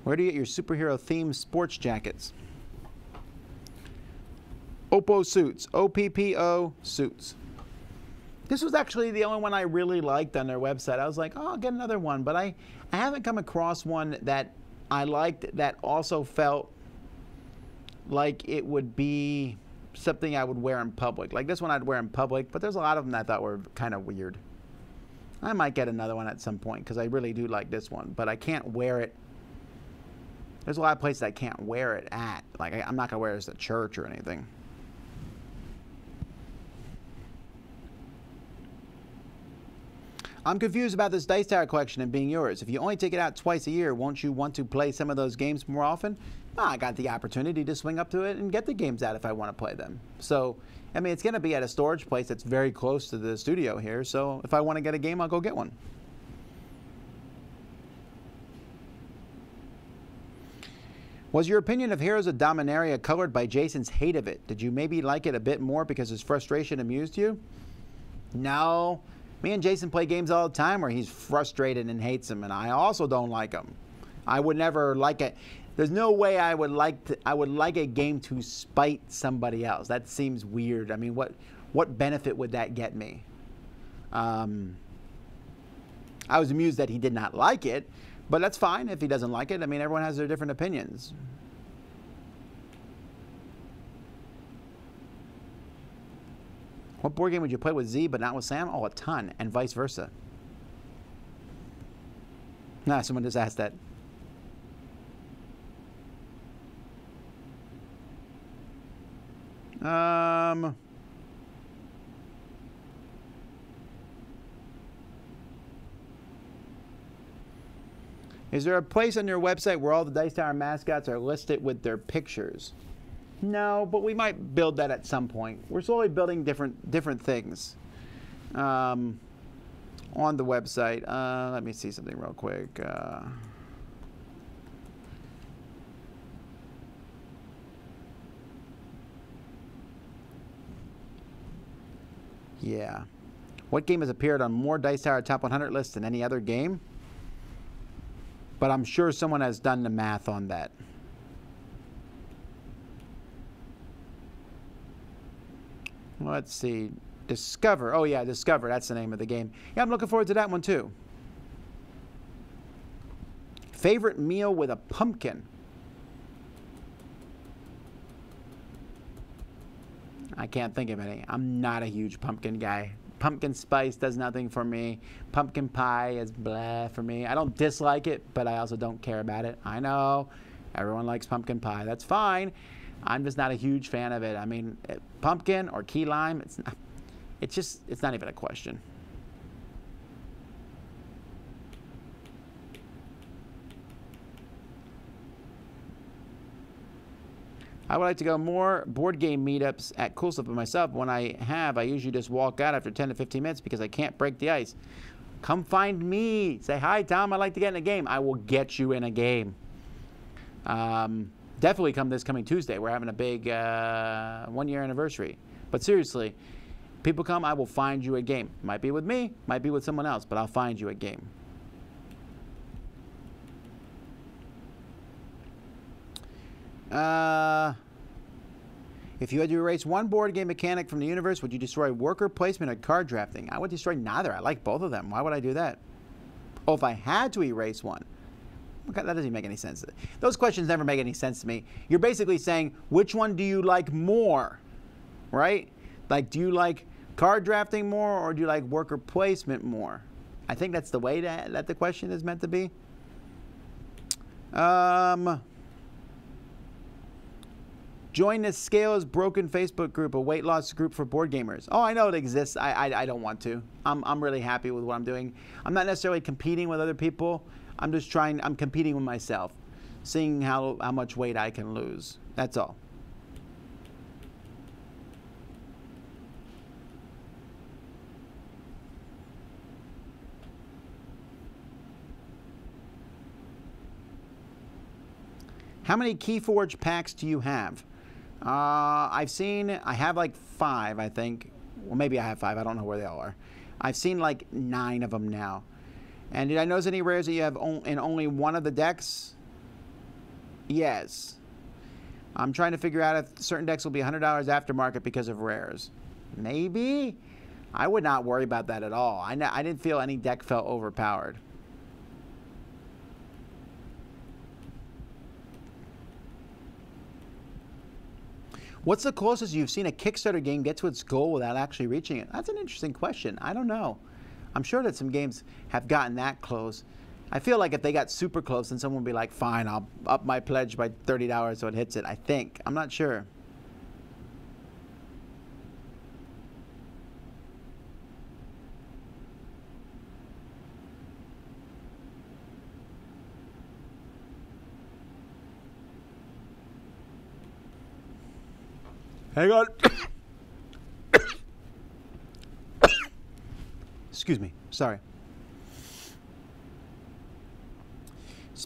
Where do you get your superhero-themed sports jackets? Oppo Suits. O-P-P-O Suits. This was actually the only one I really liked on their website. I was like, oh, I'll get another one. But I haven't come across one that I liked that also felt like it would be something I would wear in public. Like this one I'd wear in public, but there's a lot of them that I thought were kind of weird. I might get another one at some point because I really do like this one, but I can't wear it. There's a lot of places I can't wear it at. Like I'm not going to wear this at church or anything. I'm confused about this Dice Tower collection and being yours. If you only take it out twice a year, won't you want to play some of those games more often? Well, I got the opportunity to swing up to it and get the games out if I want to play them. So, I mean, it's going to be at a storage place that's very close to the studio here. So, if I want to get a game, I'll go get one. Was your opinion of Heroes of Dominaria colored by Jason's hate of it? Did you maybe like it a bit more because his frustration amused you? No. Me and Jason play games all the time where he's frustrated and hates them, and I also don't like them. I would never like it. There's no way I would like a game to spite somebody else. That seems weird. I mean, what benefit would that get me? I was amused that he did not like it, but that's fine if he doesn't like it. I mean, everyone has their different opinions. What board game would you play with Z but not with Sam? Oh, a ton, and vice versa. Nah, someone just asked that. Is there a place on your website where all the Dice Tower mascots are listed with their pictures? No, but we might build that at some point. We're slowly building different things on the website. Let me see something real quick. Yeah. What game has appeared on more Dice Tower Top 100 lists than any other game? But I'm sure someone has done the math on that. Let's see. Discover. Oh, yeah, Discover. That's the name of the game. Yeah, I'm looking forward to that one, too. Favorite meal with a pumpkin? I can't think of any. I'm not a huge pumpkin guy. Pumpkin spice does nothing for me. Pumpkin pie is blah for me. I don't dislike it, but I also don't care about it. I know. Everyone likes pumpkin pie. That's fine. I'm just not a huge fan of it. I mean, pumpkin or key lime, it's not even a question. I would like to go more board game meetups at Cool Stuff, but myself, when I usually just walk out after 10 to 15 minutes because I can't break the ice. Come find me. Say, hi, Tom, I'd like to get in a game. I will get you in a game. Definitely come this coming Tuesday. We're having a big 1-year anniversary. But seriously, people come, I will find you a game. Might be with me, might be with someone else, but I'll find you a game. If you had to erase one board game mechanic from the universe, would you destroy worker placement or card drafting? I would destroy neither. I like both of them. Why would I do that? Oh, if I had to erase one. Okay, that doesn't even make any sense. Those questions never make any sense to me. You're basically saying, which one do you like more? Right? Like, do you like card drafting more or do you like worker placement more? I think that's the way that the question is meant to be. Join the Scales Broken Facebook group, a weight loss group for board gamers. Oh, I know it exists. I don't want to. I'm really happy with what I'm doing. I'm not necessarily competing with other people. I'm competing with myself, seeing how much weight I can lose. That's all. How many Keyforge packs do you have? I have like 5, I think. Well, maybe I have 5. I don't know where they all are. I've seen like 9 of them now. And did I notice any rares that you have in only one of the decks? Yes. I'm trying to figure out if certain decks will be $100 aftermarket because of rares. Maybe? I would not worry about that at all. I didn't feel any deck felt overpowered. What's the closest you've seen a Kickstarter game get to its goal without actually reaching it? That's an interesting question. I don't know. I'm sure that some games have gotten that close. I feel like if they got super close, then someone would be like, fine, I'll up my pledge by $30 so it hits it, I think. I'm not sure. Hang on. Excuse me. Sorry.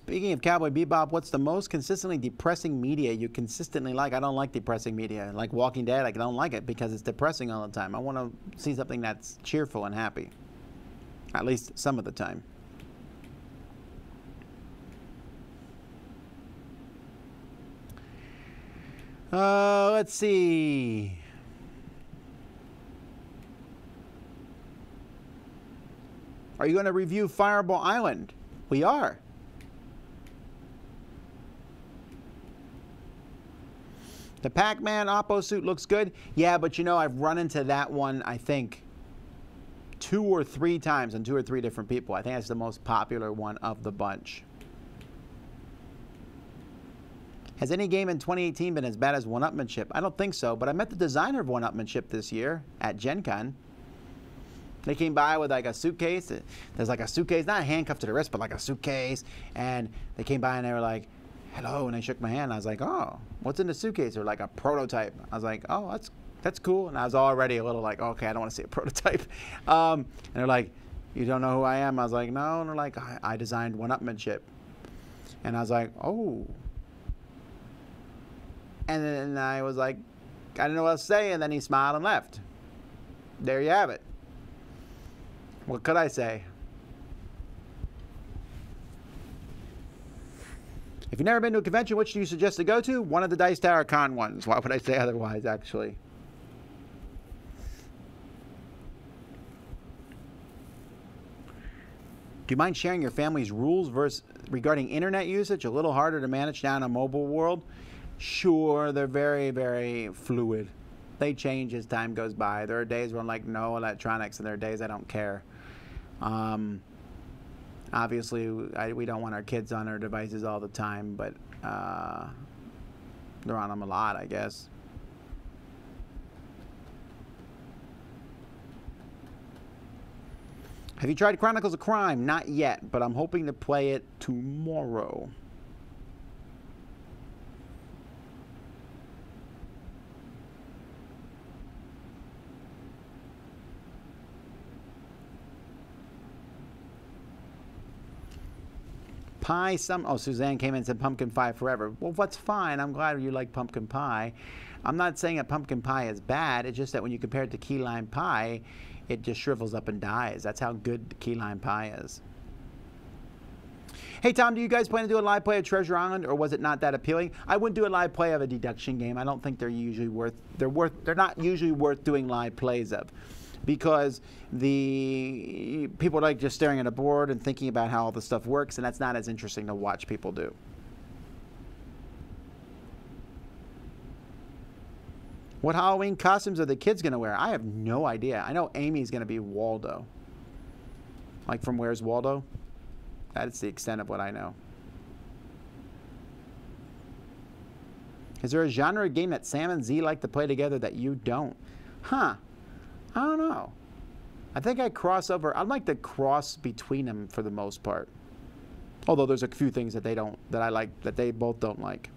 Speaking of Cowboy Bebop, what's the most consistently depressing media you consistently like? I don't like depressing media. Like Walking Dead, I don't like it because it's depressing all the time. I want to see something that's cheerful and happy. At least some of the time. Let's see. Are you going to review Fireball Island? We are. The Pac-Man Oppo suit looks good. Yeah, but you know, I've run into that one, I think, 2 or 3 times on 2 or 3 different people. I think that's the most popular one of the bunch. Has any game in 2018 been as bad as One-Upmanship? I don't think so, but I met the designer of One-Upmanship this year at Gen Con. They came by with like a suitcase. There's like a suitcase, not a handcuff to the wrist, but like a suitcase. And they came by and they were like, hello, and they shook my hand. I was like, oh, what's in the suitcase? They're like a prototype. I was like, oh, that's cool. And I was already a little like, okay, I don't want to see a prototype. And they're like, you don't know who I am? I was like, no. And they're like, I designed One-Upmanship. And I was like, oh. And then I was like, I didn't know what else to say. And then he smiled and left. There you have it. What could I say? If you've never been to a convention, which do you suggest to go to? One of the Dice Tower Con ones. Why would I say otherwise, actually? Do you mind sharing your family's rules regarding internet usage? A little harder to manage now in a mobile world? Sure, they're very, very fluid. They change as time goes by. There are days where I'm like, no electronics, and there are days I don't care. Obviously, we don't want our kids on our devices all the time, but they're on them a lot, I guess. Have you tried Chronicles of Crime? Not yet, but I'm hoping to play it tomorrow. Pie, oh, Suzanne came in and said pumpkin pie forever. Well, that's fine. I'm glad you like pumpkin pie. I'm not saying that pumpkin pie is bad. It's just that when you compare it to key lime pie, it just shrivels up and dies. That's how good key lime pie is. Hey, Tom, do you guys plan to do a live play of Treasure Island, or was it not that appealing? I wouldn't do a live play of a deduction game. I don't think they're usually they're not usually worth doing live plays of. Because the people like just staring at a board and thinking about how all the stuff works, and that's not as interesting to watch people do. What Halloween costumes are the kids going to wear? I have no idea. I know Amy's going to be Waldo. Like from Where's Waldo? That's the extent of what I know. Is there a genre of game that Sam and Z like to play together that you don't? Huh. I don't know. I think I cross over. I'd like to cross between them for the most part. Although there's a few things that I like that they both don't like.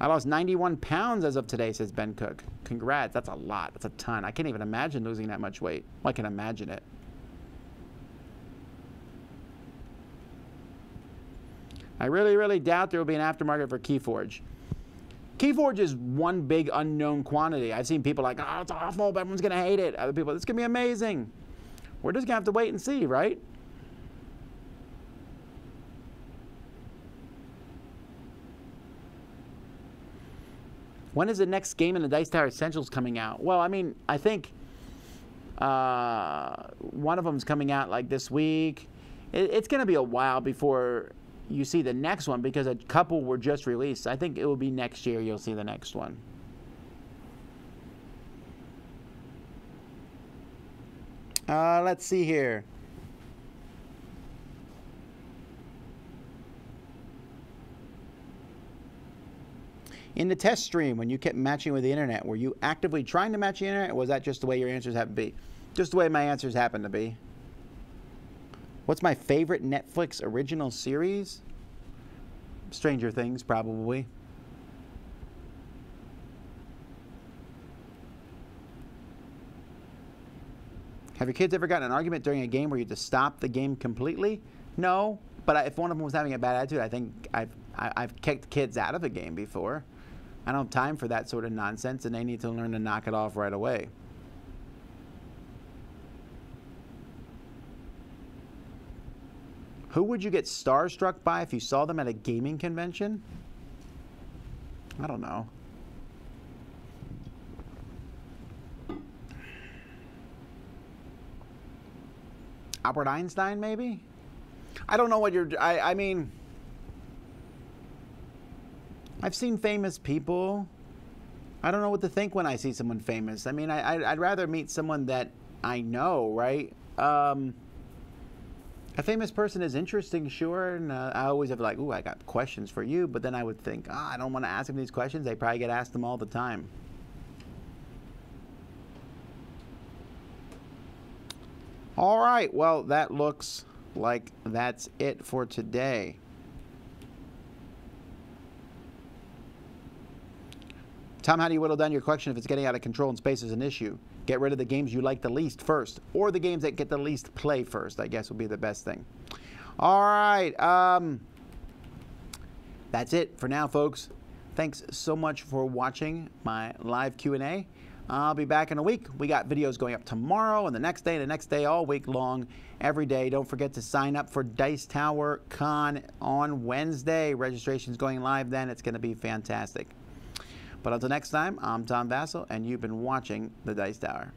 I lost 91 pounds as of today, says Ben Cook. Congrats. That's a lot. That's a ton. I can't even imagine losing that much weight. Well, I can imagine it. I really, really doubt there will be an aftermarket for Keyforge. Keyforge is one big unknown quantity. I've seen people like, oh, it's awful, but everyone's going to hate it. Other people, it's going to be amazing. We're just going to have to wait and see, right? When is the next game in the Dice Tower Essentials coming out? Well, I mean, I think one of them's coming out like this week. It's going to be a while before you see the next one because a couple were just released. I think it will be next year you'll see the next one. Let's see here. In the test stream, when you kept matching with the internet, were you actively trying to match the internet, or was that just the way your answers happened to be? Just the way my answers happen to be. What's my favorite Netflix original series? Stranger Things, probably. Have your kids ever gotten in an argument during a game where you had to stop the game completely? No, But if one of them was having a bad attitude, I think I've kicked kids out of a game before. I don't have time for that sort of nonsense, and they need to learn to knock it off right away. Who would you get starstruck by if you saw them at a gaming convention? I don't know. Albert Einstein, maybe? I don't know what you're... I mean... I've seen famous people. I don't know what to think when I see someone famous. I mean, I'd rather meet someone that I know, right? A famous person is interesting, sure, and I always have like, ooh, I got questions for you, but then I would think, I don't want to ask them these questions. They probably get asked them all the time. All right, well, that looks like that's it for today. Tom, how do you whittle down your collection if it's getting out of control and space is an issue? Get rid of the games you like the least first, or the games that get the least play first, I guess would be the best thing. All right, that's it for now, folks. Thanks so much for watching my live Q&A. I'll be back in a week. We got videos going up tomorrow and the next day, all week long, every day. Don't forget to sign up for Dice Tower Con on Wednesday. Registration's going live then. It's going to be fantastic. But until next time, I'm Tom Vasel, and you've been watching the Dice Tower.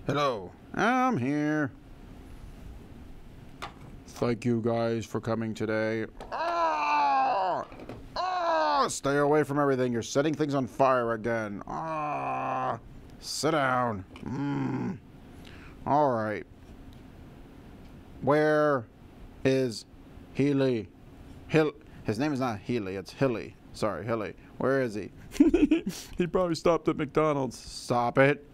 Hello, I'm here. Thank you guys for coming today. Stay away from everything. You're setting things on fire again. Sit down. All right. Where is Healy? His name is not Healy. It's Hilly. Sorry, Hilly. Where is he? He probably stopped at McDonald's. Stop it.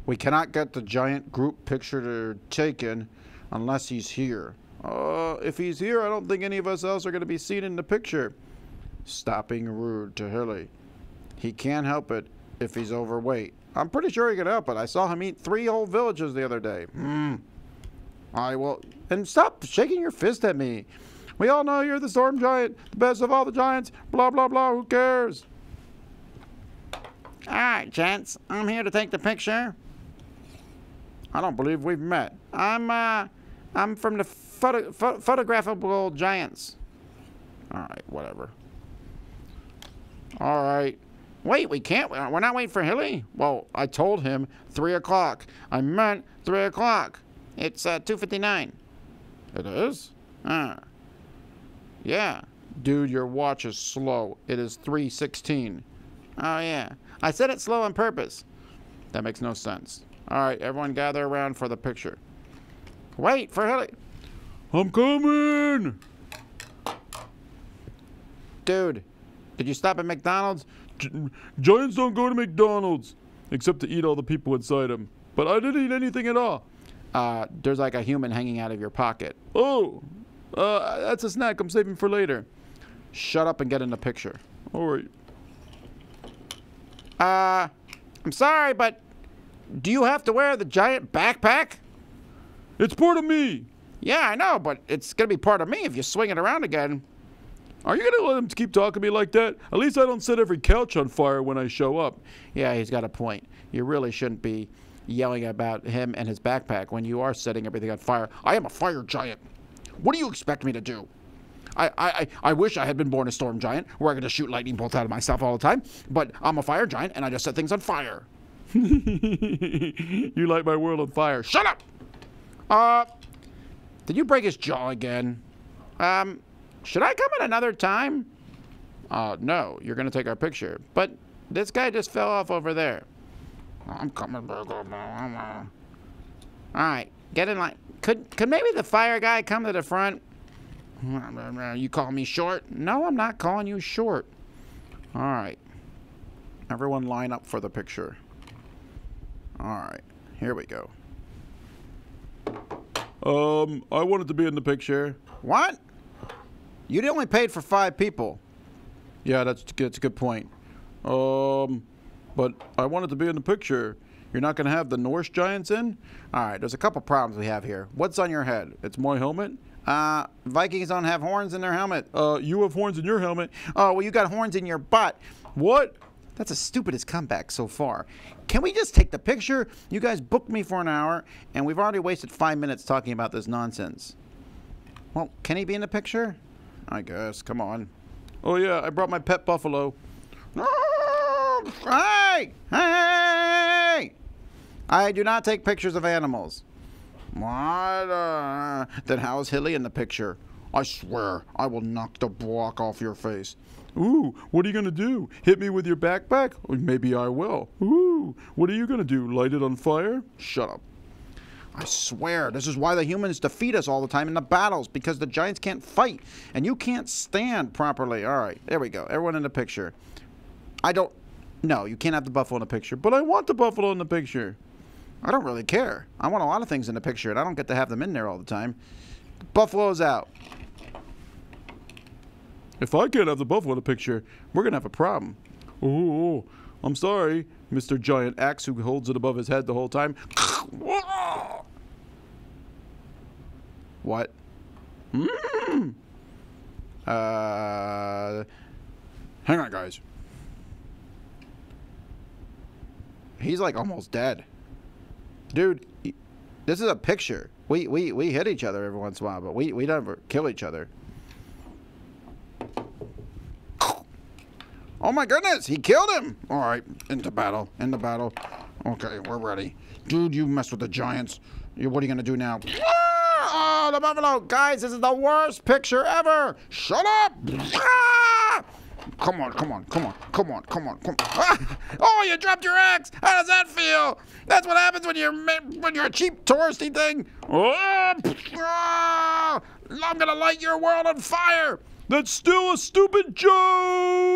We cannot get the giant group picture taken unless he's here. If he's here, I don't think any of us else are going to be seen in the picture. Stop being rude to Hilly. He can't help it if he's overweight. I'm pretty sure he can help it. I saw him eat 3 whole villages the other day. I will. And stop shaking your fist at me. We all know you're the storm giant, the best of all the giants. Blah, blah, blah. Who cares? All right, gents. I'm here to take the picture. I don't believe we've met. I'm from the Photographable Giants. All right, whatever. All right. Wait, we can't. We're not waiting for Hilly? Well, I told him 3 o'clock. I meant 3 o'clock. It's 2:59. It is? Yeah. Dude, your watch is slow. It is 3:16. Oh, yeah. I said it slow on purpose. That makes no sense. All right, everyone gather around for the picture. Wait for Hilly. I'm coming! Dude, did you stop at McDonald's? Giants don't go to McDonald's, except to eat all the people inside them. But I didn't eat anything at all. There's like a human hanging out of your pocket. Oh, that's a snack I'm saving for later. Shut up and get in the picture. All right. I'm sorry, but do you have to wear the giant backpack? It's part of me. Yeah, I know, but it's going to be part of me if you swing it around again. Are you going to let him keep talking to me like that? At least I don't set every couch on fire when I show up. Yeah, he's got a point. You really shouldn't be yelling about him and his backpack when you are setting everything on fire. I am a fire giant. What do you expect me to do? I wish I had been born a storm giant where I could just shoot lightning bolts out of myself all the time, but I'm a fire giant and I just set things on fire. You light my world on fire. Shut up! Did you break his jaw again? Should I come at another time? No, you're gonna take our picture. But this guy just fell off over there. I'm coming back up now. Alright, get in line. Could maybe the fire guy come to the front? You call me short? No, I'm not calling you short. Alright. Everyone line up for the picture. Alright, here we go. I wanted to be in the picture. What? You only paid for 5 people. Yeah, that's a good point. But I wanted to be in the picture. You're not going to have the Norse giants in? All right, there's a couple problems we have here. What's on your head? It's my helmet. Vikings don't have horns in their helmet. You have horns in your helmet. Oh, well, you got horns in your butt. What? That's the stupidest comeback so far. Can we just take the picture? You guys booked me for an hour, and we've already wasted 5 minutes talking about this nonsense. Well, can he be in the picture? I guess. Come on. Oh, yeah, I brought my pet buffalo. Oh, hey! Hey! I do not take pictures of animals. What? Then how is Hilly in the picture? I swear, I will knock the block off your face. Ooh, what are you going to do? Hit me with your backpack? Or maybe I will. Ooh, what are you going to do? Light it on fire? Shut up. I swear, this is why the humans defeat us all the time in the battles, because the giants can't fight, and you can't stand properly. All right, there we go. Everyone in the picture. No, you can't have the buffalo in the picture. But I want the buffalo in the picture. I don't really care. I want a lot of things in the picture, and I don't get to have them in there all the time. Buffalo's out. If I can't have the buffalo in the picture, we're going to have a problem. Oh, I'm sorry, Mr. Giant Axe, who holds it above his head the whole time. What? Hang on, guys. He's like almost dead. Dude, this is a picture. We hit each other every once in a while, but we never kill each other. Oh my goodness, he killed him! All right, into battle. Okay, we're ready. Dude, you messed with the giants. What are you gonna do now? Oh, the buffalo! Guys, this is the worst picture ever! Shut up! Come on. Ah! Oh, you dropped your axe! How does that feel? That's what happens when you're a cheap touristy thing. Oh, I'm gonna light your world on fire! That's still a stupid joke!